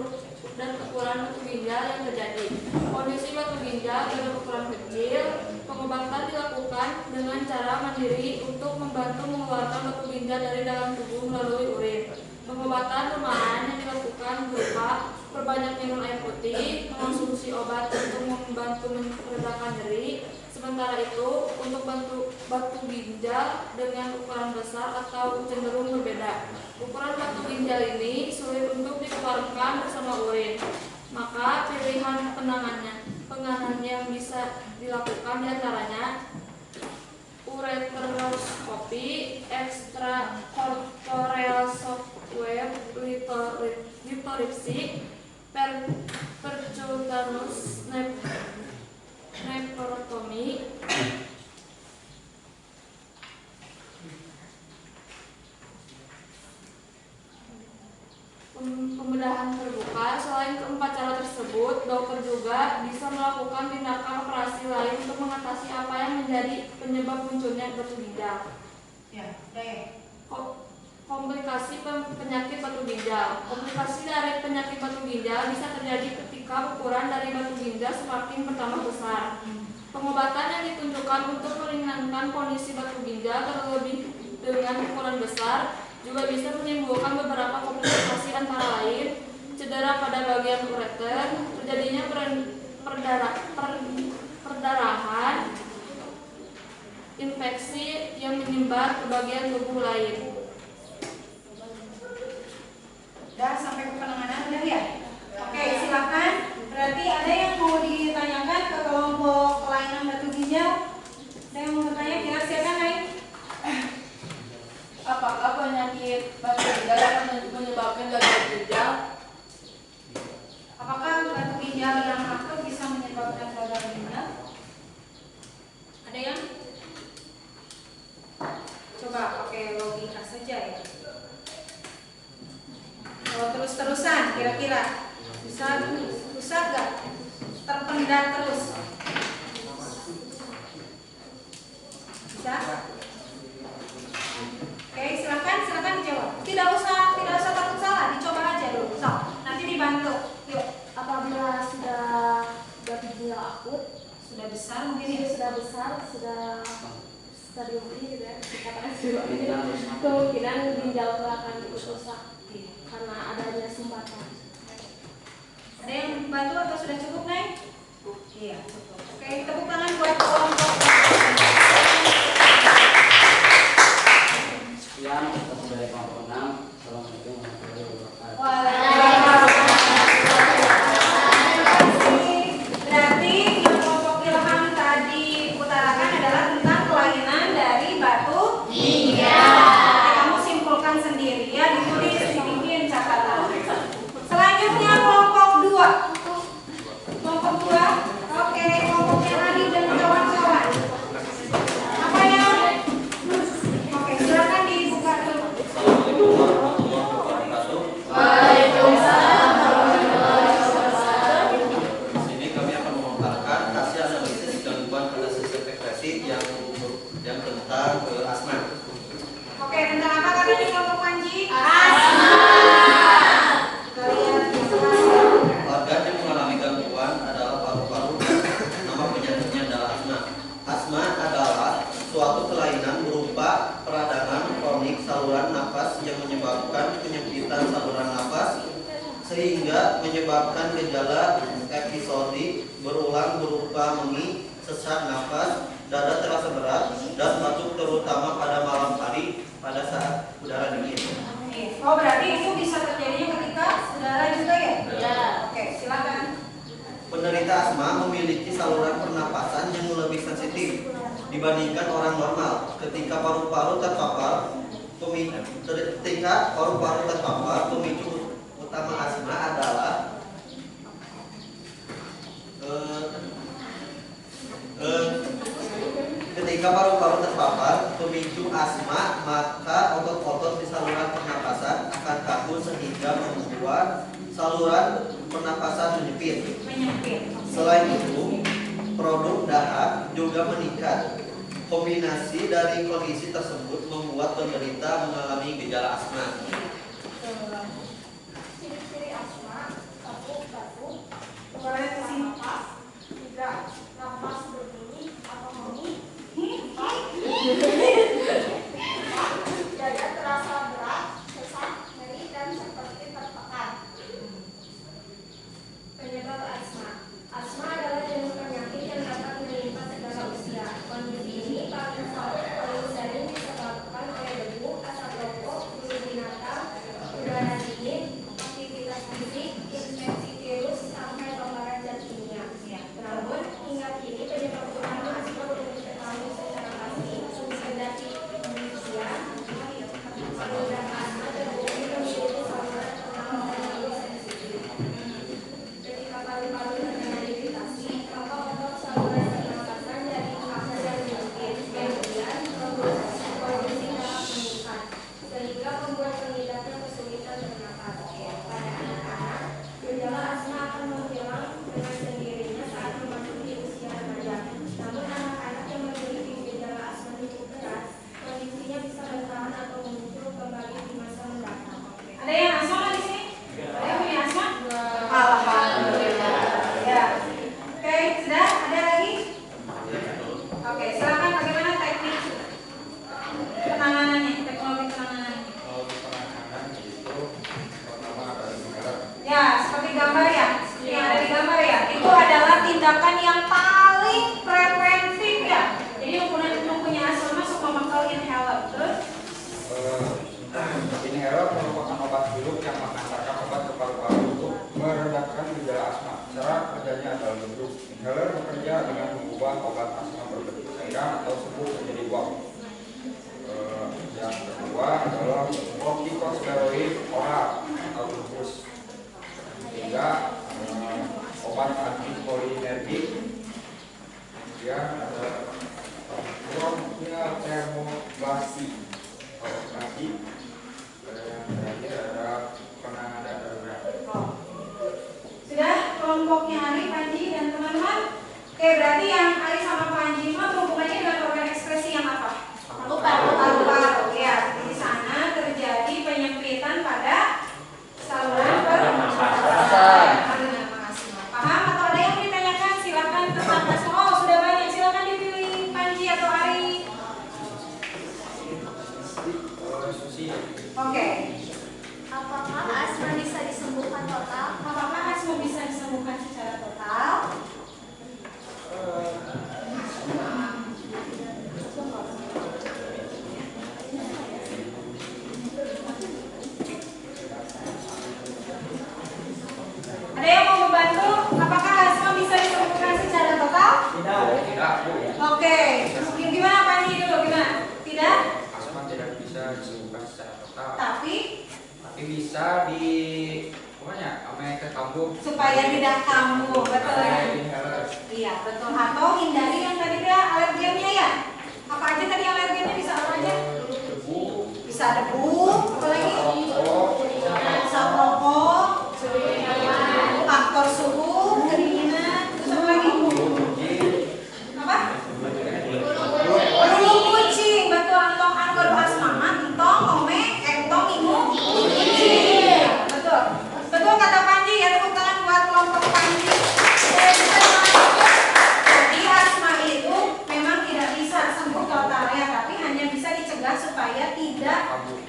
ukuran batu ginjal yang terjadi. Kondisi batu ginjal dengan ukuran kecil, pengobatan dilakukan dengan cara mandiri untuk membantu mengeluarkan batu ginjal dari dalam tubuh melalui urin. Pengobatan rumahan yang dilakukan berupa perbanyak minum air putih, mengonsumsi obat untuk membantu meredakan nyeri. Sementara itu, untuk batu ginjal dengan ukuran besar atau cenderung berbeda. Ukuran batu ginjal ini sulit untuk dikeluarkan bersama urin. Maka pilihan penanganan yang bisa dilakukan diantaranya ureteroskopi, extracorporeal software lithotripsy, percutaneous nephrotomy, pembedahan terbuka. Selain keempat cara tersebut, dokter juga bisa melakukan tindakan operasi lain untuk mengatasi apa yang menjadi penyebab munculnya batu ginjal. Komplikasi penyakit batu ginjal. Komplikasi dari penyakit batu ginjal bisa terjadi ketika ukuran dari batu ginjal semakin bertambah besar. Pengobatan yang ditunjukkan untuk meringankan kondisi batu ginjal terlebih dengan ukuran besar juga bisa menimbulkan beberapa komplikasi antara lain cedera pada bagian ureter, terjadinya perdarahan, infeksi yang menyebar ke bagian tubuh lain. Udah sampai ke penanganan udah ya? Oke, silakan. Berarti ada yang mau ditanyakan ke kelompok kelainan batu ginjal? Ada yang mau bertanya? Kira silakan, Nay. Apakah penyakit batu ginjal akan menyebabkan gagal ginjal? Apakah batu ginjal yang akut bisa menyebabkan gagal ginjal? Ada yang? Coba pakai logika saja ya. Kalau terus-terusan, kira-kira bisa gak terpendam terus? Bisa? Oke, silakan dijawab. Tidak usah takut salah, dicoba aja dulu. So, nanti dibantu. Yuk. Apabila sudah batu ginjal akut, Sudah besar mungkin ya? sudah stadium ini gitu ya, dikatakan kemungkinan ginjal akan rusak karena adanya sumbatan. Ada yang bantu atau sudah cukup, Nay? Iya, cukup. Oke, tepuk tangan buat kelompok. Sekian atas dari kelompok 6. Assalamualaikum warahmatullahi wabarakatuh. Waalaikumsalam. Terima kasih. sehingga menyebabkan gejala episodik berulang berupa nyeri, sesak napas, dada terasa berat, dan batuk terutama pada malam hari pada saat udara dingin. Oh, berarti itu bisa terjadinya ketika udara juga ya? Ya. Oke, silakan. Penderita asma memiliki saluran pernapasan yang lebih sensitif dibandingkan orang normal. Ketika paru-paru terpapar, pemicu utama asma adalah ketika paru-paru terpapar pemicu asma, maka otot-otot di saluran pernapasan akan kaku sehingga membuat saluran pernapasan menyempit. Selain itu, produk dahak juga meningkat. Kombinasi dari kondisi tersebut membuat penderita mengalami gejala asma. Ciri-ciri asma, 1. Batuk, 2. sesak napas, 3. Napas berbunyi atau memi, 4. Dada terasa berat, sesak, nyeri, dan seperti tertekan. Penyebab asma. Asma adalah jenis penyakit yang dapat menimpa segala usia. Kondisi ini paling sering disebabkan oleh debu, asap rokok, bulu binatang, udara dingin, aktivitas fisik, infeksi virus, sampai paparan zat kimia. Namun, hingga kini penyebab utama asma belum diketahui secara pasti. Kendati penelitian, beberapa asma terbukti memiliki saluran pernapasan yang lebih sensitif. Ketika paru-paru terkena iritasi, maka otot saluran pernapasan jadi kasar dan menyempit. Kemudian, produksi dahak meningkat, sehingga membuat pengidapnya kesulitan bernapas. Pada anak-anak, gejala asma akan menghilang dengan sendirinya saat memasuki usia remaja. Namun anak-anak yang memiliki gejala asma cukup berat, kondisinya bisa bertahan atau muncul kembali di masa mendatang. Ada yang asma nggak di sini? Ada yang punya asma? Alhamdulillah. Ya. Oke, sudah? Ada lagi? Oke, silakan bagaimana teknik penanganannya, teknologi penanganannya? Ya, seperti gambar ya. Yang ada di gambar ya. Itu adalah tindakan yang paling preventif ya. Jadi yang punya asma masuk memakai inhaler. Terus? Inhaler merupakan obat sirup yang mengantarkan obat ke paru-paru untuk meredakan gejala asma. Cara kerjanya adalah bentuk. Inhaler bekerja dengan mengubah obat asma berbentuk cairan atau sebut menjadi uap. Yang kedua adalah kortikosteroid oral atau infus. Ketiga, obat antikolinergik. Kemudian ada bronchial termoblasi atau operasi. Yang terakhir ada penanganan darurat. Sudah kelompoknya Ari, Panji, dan teman-teman. Oke, berarti yang Ari sama Panji itu hubungannya dengan organ ekspresi yang apa? Paru-paru. Ya, di sana terjadi penyempitan pada saluran pernapasan. Paham atau ada yang ditanyakan? Silakan tentang asma. Oh, sudah banyak. Silakan dipilih Panji atau Ari. Oke. Apakah asma bisa disembuhkan total? Apakah asma bisa disembuhkan secara total? Ada yang mau membantu? Apakah asma bisa disembuhkan secara total? Tidak. Oke. Mungkin gimana Panji dulu? Gimana? Tidak? Asma tidak bisa disembuhkan secara total. Tapi Bisa di ke kambuh supaya tidak kambuh, betul ya? Inhaler. Iya, betul. Atau hindari yang tadi dia alergennya ya. Apa aja tadi alergennya, bisa apa aja? Bisa debu, apa lagi? Asap rokok, faktor suhu, kedinginan, terus apa lagi? Apa? Bulu kucing, betul. Antong anggur asma, entong, ome, entong, imu, kucing. Betul. Betul kata Panji ya, tepuk tangan buat kelompok Panji. Jadi asma itu memang tidak bisa sembuh total ya, tapi hanya bisa dicegah supaya tidak kambuh.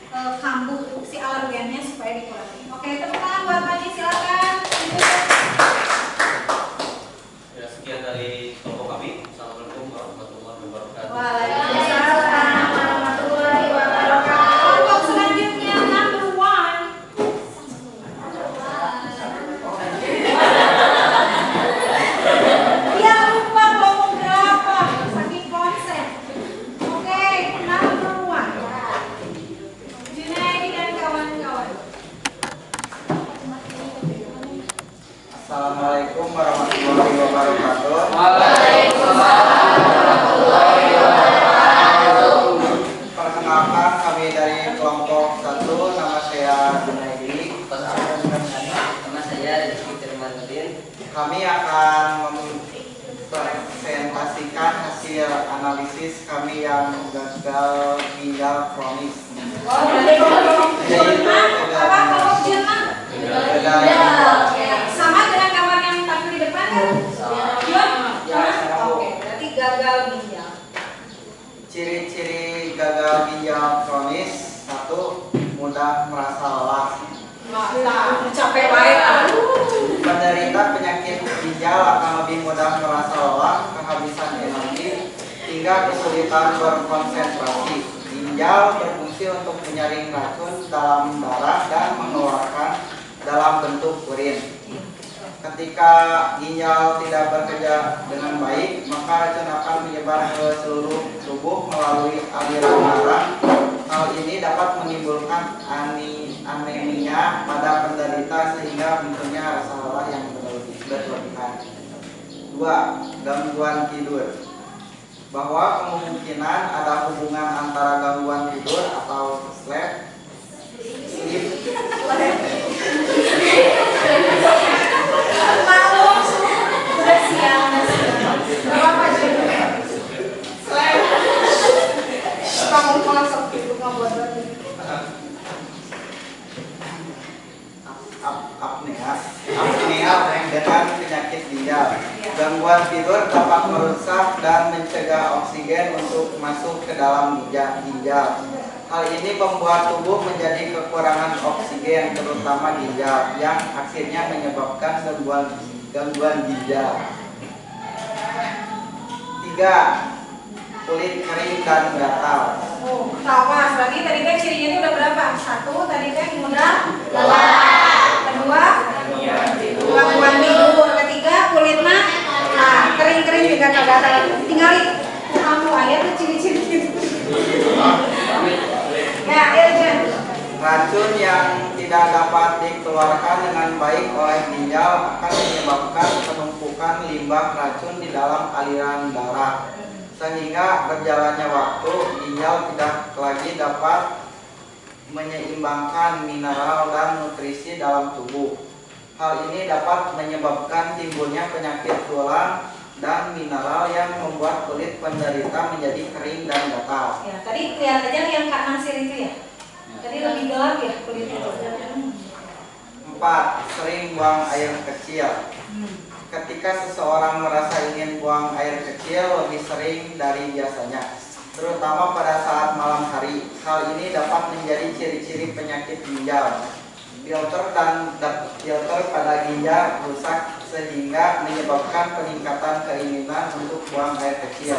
Assalamualaikum warahmatullahi wabarakatuh. Perkenalkan, kami dari kelompok 1, nama saya Junaidi. Nama saya Rizky Firmanuddin. Kami akan mempresentasikan hasil analisis kami yang gagal ginjal kronis. Oh, berarti kelompok Jurnal apa kelompok Jurnal? Sama dengan gambar yang tampil di depan kan? Oke, berarti gagal ginjal. Ciri-ciri gagal ginjal kronis: 1. Mudah merasa lelah. Capek baik. Penderita penyakit ginjal akan lebih mudah merasa lelah, kehabisan energi, hingga kesulitan berkonsentrasi. Ginjal berfungsi untuk menyaring racun dalam darah dan mengeluarkan dalam bentuk urin. Ketika ginjal tidak bekerja dengan baik, maka racun akan menyebar ke seluruh tubuh melalui aliran darah. Hal ini dapat menimbulkan anemia pada penderita sehingga munculnya rasa lelah yang berlebihan. 2. Gangguan tidur. Bahwa kemungkinan ada hubungan antara gangguan tidur atau sleep Maklum, udah siang. Berapa jam? Kamu masuk itu ngebuat apnea dengan penyakit ginjal. Gangguan tidur dapat merusak dan mencegah oksigen untuk masuk ke dalam ginjal. Hal ini membuat tubuh menjadi kekurangan oksigen, terutama ginjal, yang akhirnya menyebabkan gangguan ginjal. 3. Kulit kering dan gatal. Oh, sama. Berarti tadi kan cirinya itu udah berapa? 1, tadi kan mudah lelah. 2, gangguan tidur. 3, kulitnya kering-kering juga gatal. Tinggalin kamu ayat tuh ciri-ciri gitu. Ya, Jen. Racun yang tidak dapat dikeluarkan dengan baik oleh ginjal akan menyebabkan penumpukan limbah racun di dalam aliran darah, sehingga berjalannya waktu ginjal tidak lagi dapat menyeimbangkan mineral dan nutrisi dalam tubuh. Hal ini dapat menyebabkan timbulnya penyakit tulang dan mineral yang membuat kulit penderita menjadi kering dan gatal. Ya, tadi lihat aja yang Kak Nasir itu ya. Tadi lebih gelap ya kulitnya. 4. Sering buang air kecil. Ketika seseorang merasa ingin buang air kecil lebih sering dari biasanya, terutama pada saat malam hari. Hal ini dapat menjadi ciri-ciri penyakit ginjal. Filter pada ginjal rusak sehingga menyebabkan peningkatan keinginan untuk buang air kecil.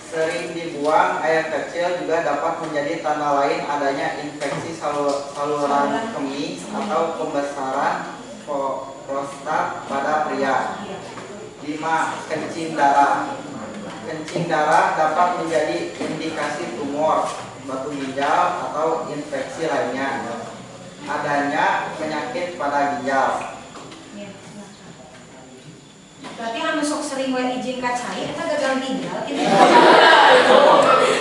Sering dibuang air kecil juga dapat menjadi tanda lain adanya infeksi saluran kemih atau pembesaran prostat pada pria. 5. Kencing darah. Kencing darah dapat menjadi indikasi tumor, batu ginjal, atau infeksi lainnya. Adanya penyakit pada ginjal. Berarti anu sok sering we izin kacai eta gagal ginjal gitu.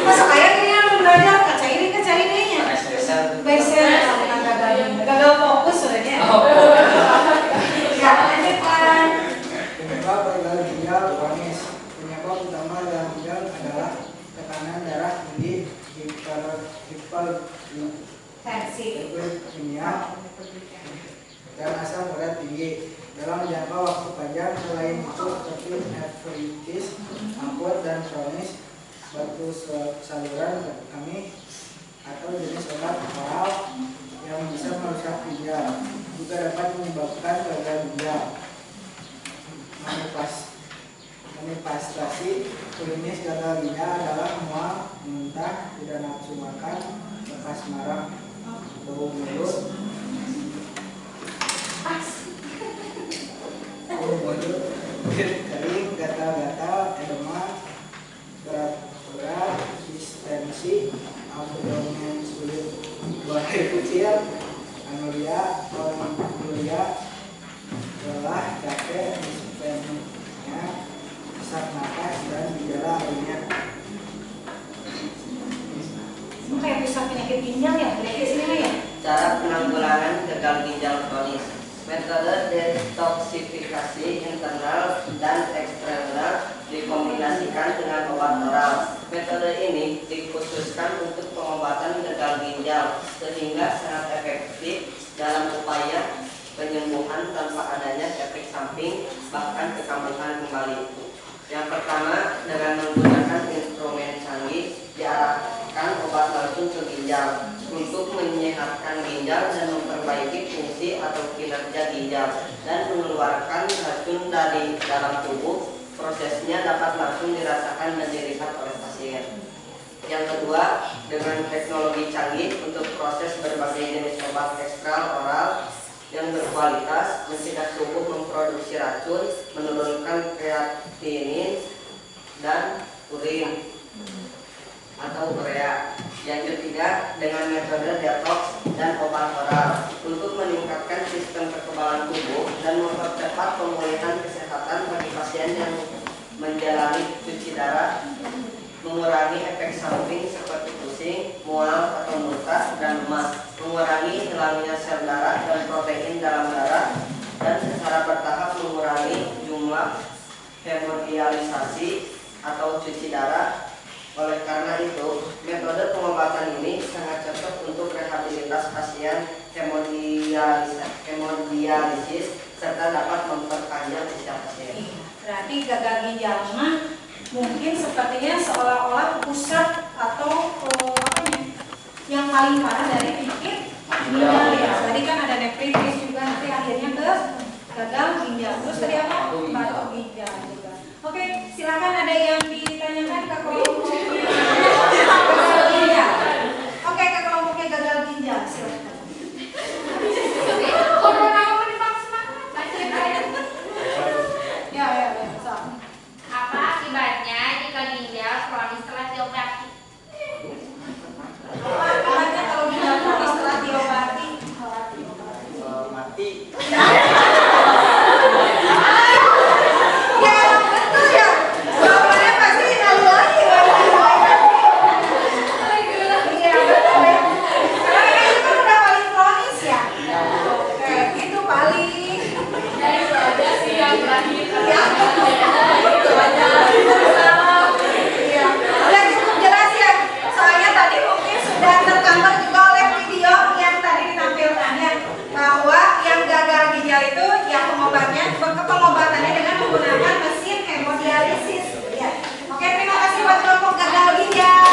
Masa kayak gini anu belajar kacai deui nya. Beser bukan gagal ginjal. Gagal fokus sebenarnya. Ya, lanjutkan. Penyebab gagal ginjal kronis. Penyebab utama gagal ginjal adalah tekanan darah tinggi, hiperglikemia, dan asam urat tinggi. Dalam jangka waktu panjang, selain itu seperti nefritis akut dan kronis, batu saluran kemih, atau jenis obat oral yang bisa merusak ginjal juga dapat menyebabkan gagal ginjal. Manifestasi klinis gagal ginjal adalah mual, muntah, tidak nafsu makan, lekas marah, bau mulut, kering, gatal-gatal, edema, berat, distensi, abdomen sulit buang air kecil, anuria, lelah, ginjal ya, definisinya ya. Cara penanggulangan gagal ginjal kronis. Metode detoksifikasi internal dan eksternal dikombinasikan dengan obat oral. Metode ini dikhususkan untuk pengobatan gagal ginjal sehingga sangat efektif dalam upaya penyembuhan tanpa adanya efek samping bahkan kekambuhan kembali. Yang pertama, dengan menggunakan instrumen canggih diarahkan obat langsung ke ginjal untuk menyehatkan ginjal dan memperbaiki fungsi atau kinerja ginjal dan mengeluarkan racun dari dalam tubuh. Prosesnya dapat langsung dirasakan dan dilihat oleh pasien. Yang kedua, dengan teknologi canggih untuk proses berbagai jenis obat ekstral oral yang berkualitas, mencegah tubuh memproduksi racun, menurunkan kreatinin dan urin atau urea. Yang ketiga, dengan metode detox dan obat oral untuk meningkatkan sistem kekebalan tubuh dan mempercepat pemulihan kesehatan bagi pasien yang menjalani cuci darah, mengurangi efek samping seperti pusing, mual atau muntah dan lemas, mengurangi hilangnya sel darah dan protein dalam darah, dan secara bertahap mengurangi jumlah hemodialisasi atau cuci darah. Oleh karena itu, metode pengobatan ini sangat cocok untuk rehabilitas pasien hemodialisis serta dapat memperpanjang usia pasien. Berarti gagal ginjal mah mungkin sepertinya seolah-olah pusat atau yang paling parah dari penyakit ginjal ya. Tadi kan ada nefritis juga, nanti akhirnya ke gagal ginjal. Terus tadi apa? Batuk ginjal juga. Oke, silakan ada yang ditanyakan ke kelompoknya gagal ginjal. Oke, ke kelompoknya gagal ginjal, silakan. Ya. Apa akibatnya jika ginjal kronis setelah diobati? Apa akibatnya kalau ginjal kronis setelah diobati? Mati. Ya, betul ya. Jawabannya pasti sekali lagi. Iya, betul ya. Karena itu kan udah paling kronis ya. Oke, itu paling. Ya itu aja sih yang terakhir. Ya, itu aja. Iya, udah cukup jelas ya. Soalnya tadi mungkin sudah tergambar juga oleh video yang tadi ditampilkannya bahwa yang gagal ginjal itu ya pengobatannya dengan menggunakan mesin hemodialisis. Ya. Oke, terima kasih buat kelompok gagal ginjal.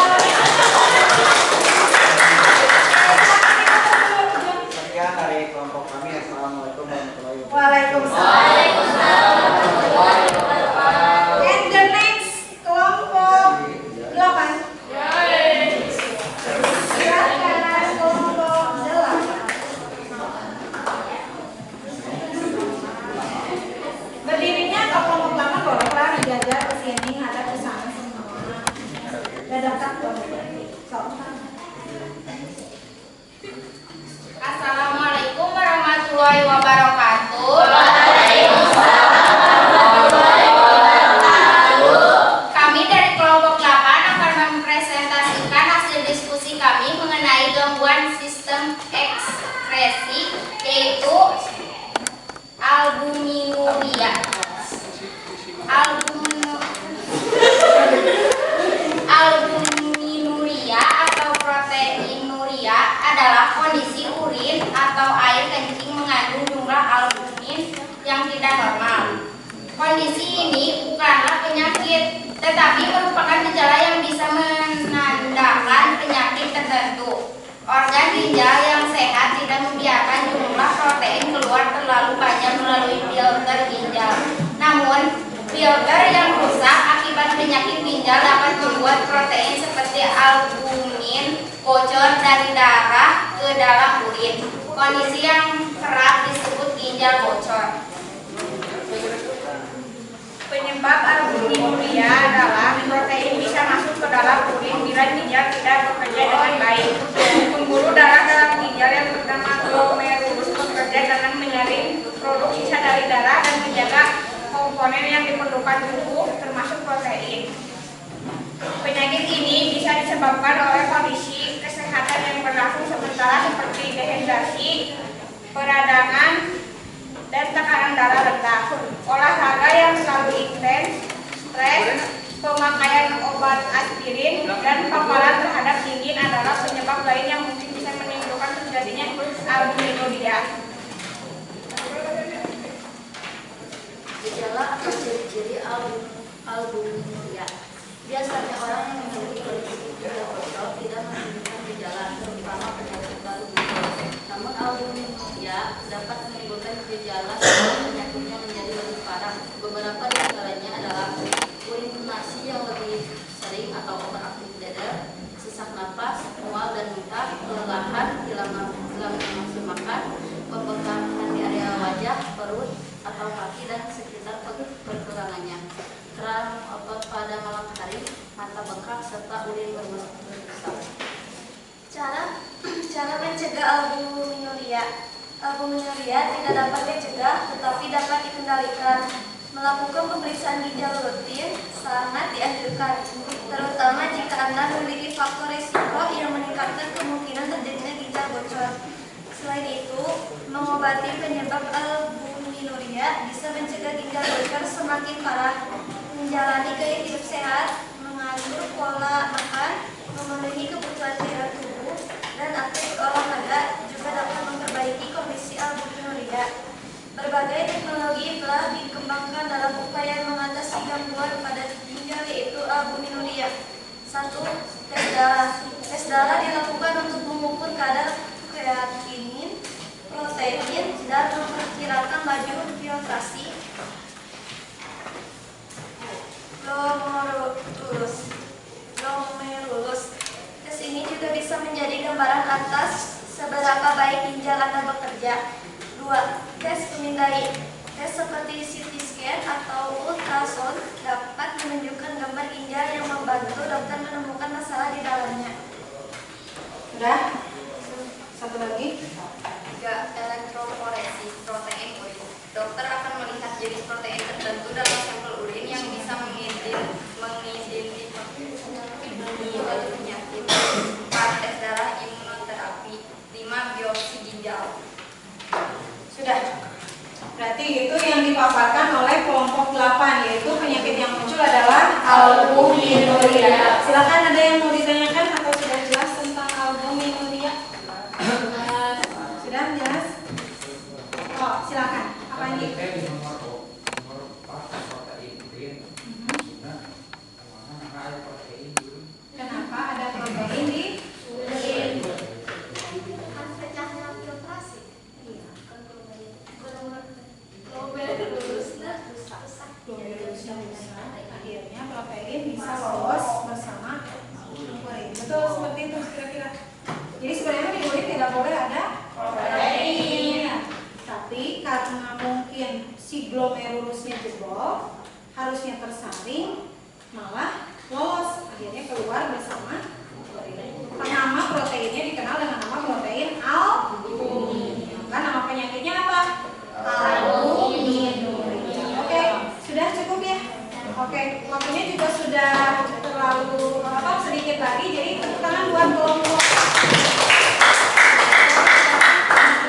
Sekian dari kelompok kami. Assalamualaikum warahmatullahi wabarakatuh. Waalaikumsalam. And the next kelompok 8. Silakan kelompok 8. Berdirinya ke kelompok 8 bolehlah dijajar ke sini, ada ke sana semua. Dadakan Assalamualaikum warahmatullahi wabarakatuh. Kami dari kelompok 8 akan mempresentasikan hasil diskusi kami mengenai gangguan sistem ekskresi, yaitu albuminuria. Albuminuria atau proteinuria adalah kondisi urin atau air kencing mengandung jumlah albumin yang tidak normal. Kondisi ini bukanlah penyakit, tetapi merupakan gejala yang bisa menandakan penyakit tertentu. Organ ginjal yang sehat tidak membiarkan jumlah protein keluar terlalu banyak melalui filter ginjal. Namun, filter yang rusak akibat penyakit ginjal dapat membuat protein seperti albumin bocor dari darah ke dalam urin. Kondisi yang kerap disebut ginjal bocor. Penyebab albuminuria adalah protein bisa masuk ke dalam urin bila ginjal tidak bekerja dengan baik. Pembuluh darah dalam ginjal yang bernama glomerulus bekerja dengan menyaring produk sisa dari darah dan menjaga komponen yang diperlukan tubuh, termasuk protein. Penyakit ini bisa disebabkan oleh kondisi kesehatan kesehatan yang berlangsung sementara seperti dehidrasi, peradangan, dan tekanan darah rendah. Olahraga yang terlalu intens, stres, pemakaian obat aspirin, dan paparan terhadap dingin adalah penyebab lain yang mungkin bisa menimbulkan terjadinya albuminuria. Gejala atau ciri-ciri albuminuria. Biasanya orang yang memiliki kondisi ginjal kotor tidak menunjukkan gejala, terutama penyakit albuminuria. Namun albuminuria dapat menimbulkan gejala setelah penyakitnya menjadi lebih parah. Beberapa di antaranya adalah urinasi yang lebih sering atau overaktif dada, sesak napas, mual dan muntah, kelelahan, hilang nafsu makan, pembengkakan di area wajah, perut atau kaki dan sekitar pergelangannya, terang otot pada malam hari, mata bengkak serta urin berbusa. Cara mencegah albuminuria. Albuminuria tidak dapat dicegah, tetapi dapat dikendalikan. Melakukan pemeriksaan ginjal rutin sangat dianjurkan, terutama jika Anda memiliki faktor risiko yang meningkatkan kemungkinan terjadinya ginjal bocor. Selain itu, mengobati penyebab albuminuria bisa mencegah ginjal bocor semakin parah. Menjalani gaya hidup sehat, mengatur pola makan, memenuhi kebutuhan cairan tubuh, dan aktif olahraga juga dapat memperbaiki kondisi albuminuria. Berbagai teknologi telah dikembangkan dalam upaya mengatasi gangguan pada ginjal yaitu albuminuria. 1. Tes darah. Tes darah dilakukan untuk mengukur kadar kreatinin, protein, dan memperkirakan laju filtrasi glomerulus. Tes ini juga bisa menjadi gambaran atas seberapa baik ginjal Anda bekerja. 2. Tes pemindai. Tes seperti CT scan atau ultrasound dapat menunjukkan gambar ginjal yang membantu dokter menemukan masalah di dalamnya. Sudah? Satu lagi. 3. Elektroforesis protein urin. Dokter akan melihat jenis protein tertentu dalam sampel urin yang bisa mengidentifikasi penyakit. 4. Tes darah imunoterapi. 5. Biopsi ginjal. Sudah. Berarti itu yang dipaparkan oleh kelompok 8, yaitu penyakit yang muncul adalah albuminuria. Silakan, ada yang mau ditanyakan atau sudah jelas tentang albuminuria? Sudah jelas? Oh, silakan. Apa ini? Kenapa ada protein di urin? Akhirnya protein bisa lolos bersama urin. Betul seperti itu kira-kira. Jadi sebenarnya di urin tidak boleh ada protein. Tapi karena mungkin si glomerulusnya jebol, harusnya tersaring, malah lolos. Akhirnya keluar bersama urin. Nama proteinnya dikenal dengan nama protein albumin. Maka nama penyakitnya apa? Albuminuria. Oke, sudah cukup ya? Oke, waktunya juga sudah terlalu sedikit lagi, jadi tepuk tangan buat kelompok.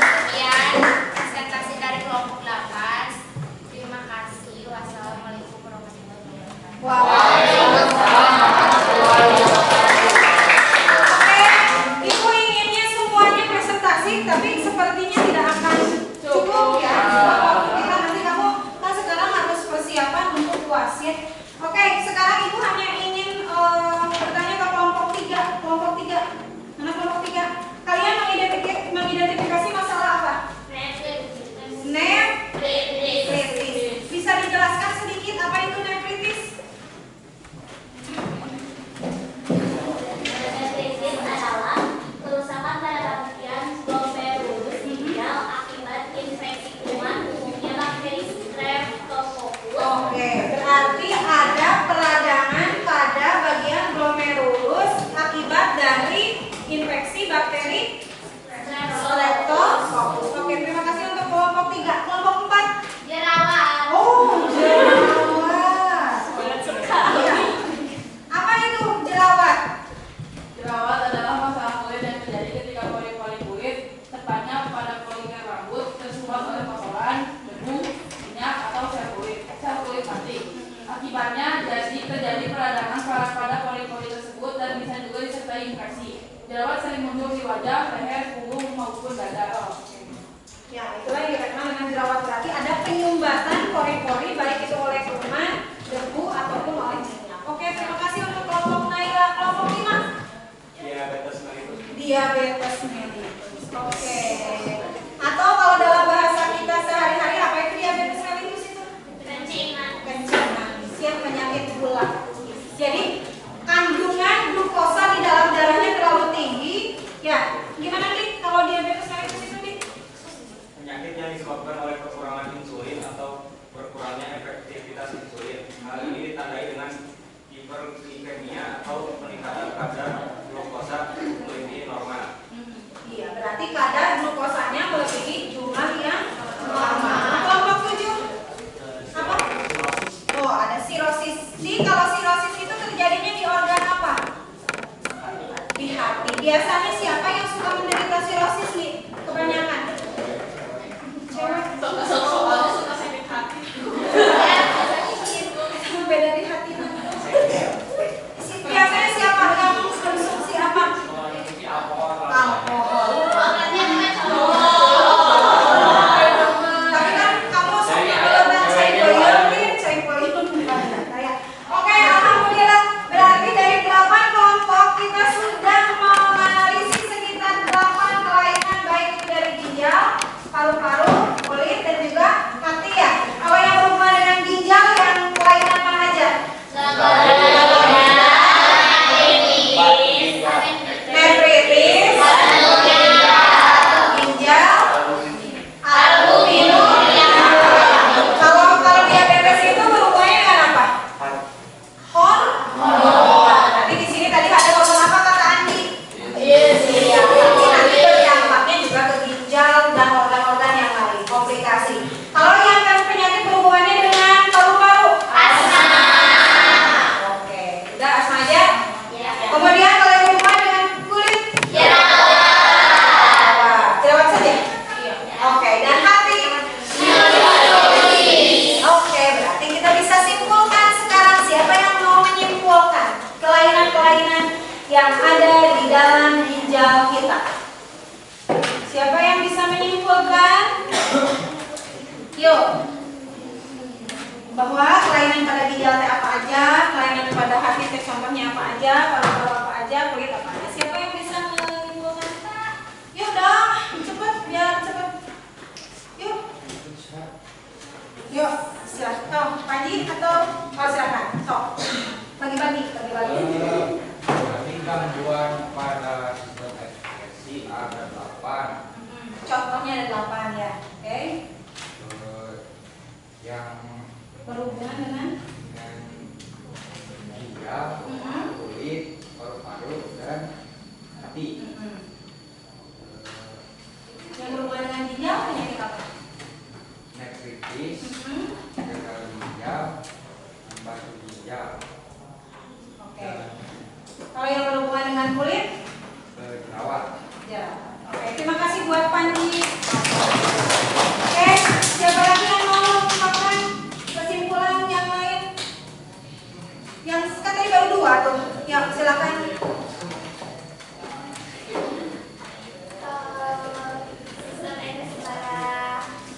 Sekian presentasi dari kelompok 8. Terima kasih. Wassalamualaikum warahmatullahi wabarakatuh. Waalaikumsalam warahmatullahi wabarakatuh. Oke, Ibu inginnya semuanya jerawat sering muncul di wajah, leher, punggung maupun dada. Ya, itulah yang kita kenal dengan jerawat. Berarti ada penyumbatan pori-pori baik itu oleh kuman, debu ataupun oleh minyak. Oke, terima kasih untuk kelompok Naila. Kelompok 5. Diabetes mellitus. Diabetes mellitus. Oke. Atau kalau dalam bahasa kita sehari-hari apa itu diabetes mellitus itu? Kencing manis. Yang penyakit gula. Jadi kandungan glukosa di dalam darahnya terlalu tinggi. Ya, gimana nih kalau diabetes mellitus itu nih? Penyakit yang disebabkan oleh kekurangan insulin atau berkurangnya efektivitas insulin. Hal ini ditandai dengan hiperglikemia atau peningkatan kadar glukosa melebihi normal. Iya, berarti kadar glukosanya melebihi jumlah yang normal. Kelompok 7 apa? Oh, ada sirosis. Kalau sirosis itu terjadinya di organ apa? Di hati. Biasanya siapa yang suka menderita sirosis nih? Kebanyakan cewek. Soalnya suka sakit hati. Beda di hati. Biasanya siapa yang mengkonsumsi apa? Alkohol. Tapi kan kamu suka golongan Saipoyun bukan saya. Oke, alhamdulillah. Berarti dari 8 kelompok kita sudah menganalisis sekitar 8 kelainan baik itu dari ginjal, paru-paru, kulit dan juga hati ya. Kalau yang berhubungan dengan ginjal yang kelainan mana aja? Nefritis, ginjal, albuminum. Kalau diabetes itu berhubungannya dengan apa? Hormon. Nanti di sini tadi ada hormon apa kata Andi? Iya. Nanti berdampaknya juga ke ginjal dan organ-organ yang lain, komplikasi. Kalau yang kan penyakit berhubungannya dengan paru-paru? Asma. Oke, udah asma aja. Kemudian kalau yang berhubungan dengan kulit? Jerawat saja? Oke, dan hati? Oke, berarti kita bisa simpulkan sekarang. Siapa yang mau menyimpulkan kelainan-kelainan yang ada di dalam ginjal kita? Siapa yang bisa menyimpulkan? Yuk. Bahwa kelainan pada ginjal teh apa aja, kelainan pada hati teh contohnya apa aja, paru-paru apa aja, kulit apa aja. Siapa yang bisa menyimpulkan? Yuk dong, cepet biar cepet. Yuk. Yuk, silahkan. Toh, Panji atau silakan. Toh. Bagi-bagi. Berarti gangguan pada sistem ekspresi ada 8. Contohnya ada 8 ya. Oke. Yang Berhubungan dengan ginjal, kulit, paru-paru dan hati. Yang berhubungan dengan ginjal penyakit apa? Nefritis, gagal ginjal, batu ginjal. Oke. Kalau yang berhubungan dengan kulit? Jerawat. Jerawat. Oke, terima kasih buat Panji. Oke, siapa lagi yang mau mengungkapkan kesimpulan yang lain? Yang katanya baru 2 tuh. Ya, silakan. Sistem ekspresi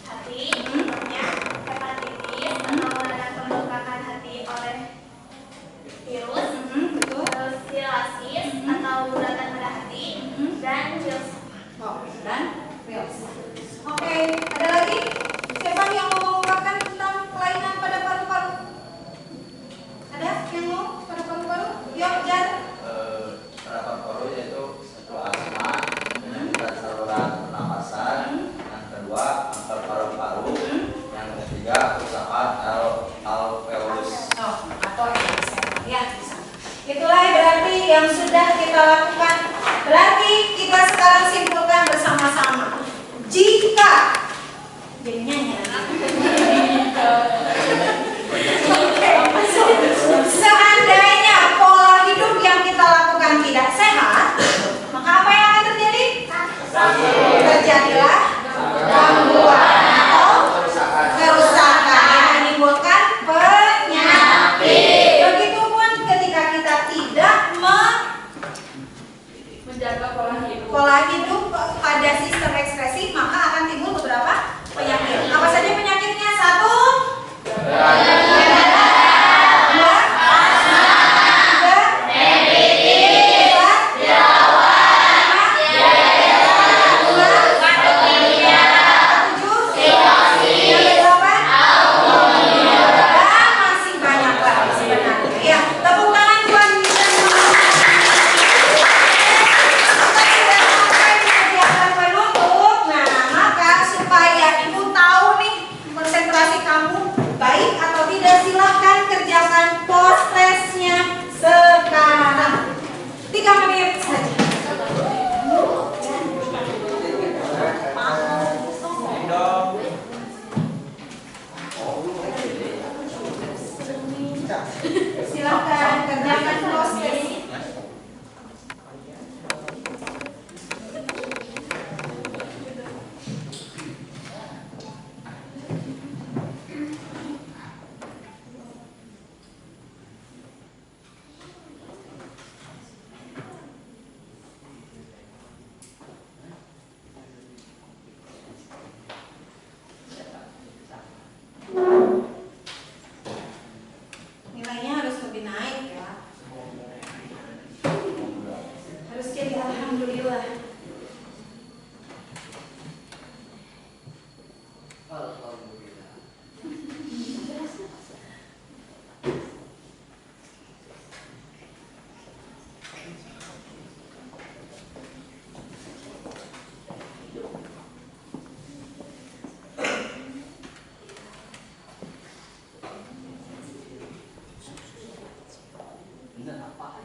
hati, contohnya hepatitis atau radang pembengkakan hati oleh virus, terus sirosis atau guratan pada hati, dan Wilson. Dan Wilson. Oke, ada lagi? Siapa yang mau mengungkapkan tentang kelainan pada paru-paru? Ada yang mau pada paru-paru? Yuk, Jar. Pada paru-paru yaitu satu asma, penyempitan saluran pernapasan, yang kedua kanker paru-paru, yang ketiga kerusakan alveolus. Atau ya, bisa. Itulah berarti yang sudah kita lakukan. Berarti kita sekarang simpulkan bersama-sama. Jika jadinya seandainya pola hidup yang kita lakukan tidak sehat, maka apa yang akan terjadi? Terjadilah gangguan atau kerusakan yang menimbulkan penyakit. Begitupun ketika kita tidak menjaga Alhamdulillah. Bener apa?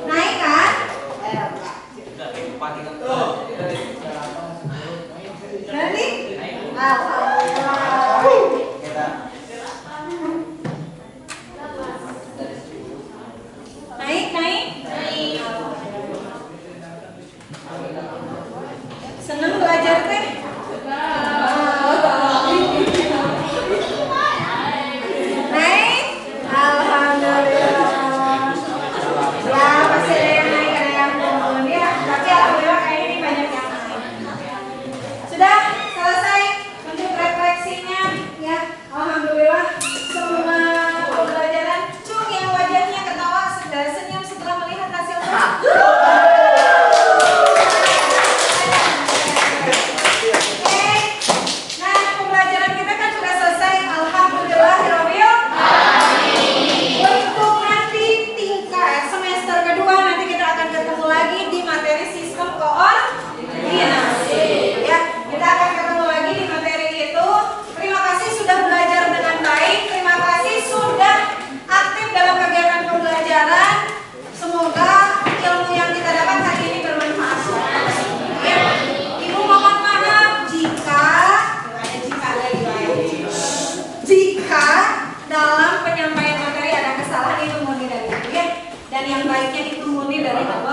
Naik kan? Berani? Alhamdulillah. Naik. Seneng belajar teh? Naik? Alhamdulillah. Ya pasti ada yang naik, ada yang turun ya. Tapi alhamdulillah kayaknya ini banyak yang naik. Sudah selesai untuk refleksinya ya. Alhamdulillah semua pembelajaran. Cung yang wajahnya ketawa senyum setelah melihat hasil tes. Oke. Nah, pembelajaran kita kan sudah selesai. Alhamdulillahirabbil alamin. Untuk nanti tingkat semester kedua nanti kita akan ketemu lagi di materi sistem koordinasi. Ya, kita akan ketemu lagi di materi itu. Terima kasih sudah belajar dengan baik. Terima kasih sudah aktif dalam kegiatan pembelajaran. Semoga ilmu yang kita dapat hari ini bermanfaat. Ya. Ibu mohon maaf jika dalam penyampaian materi ada kesalahan, itu murni dari Ibu ya. Dan yang baiknya itu murni dari Allah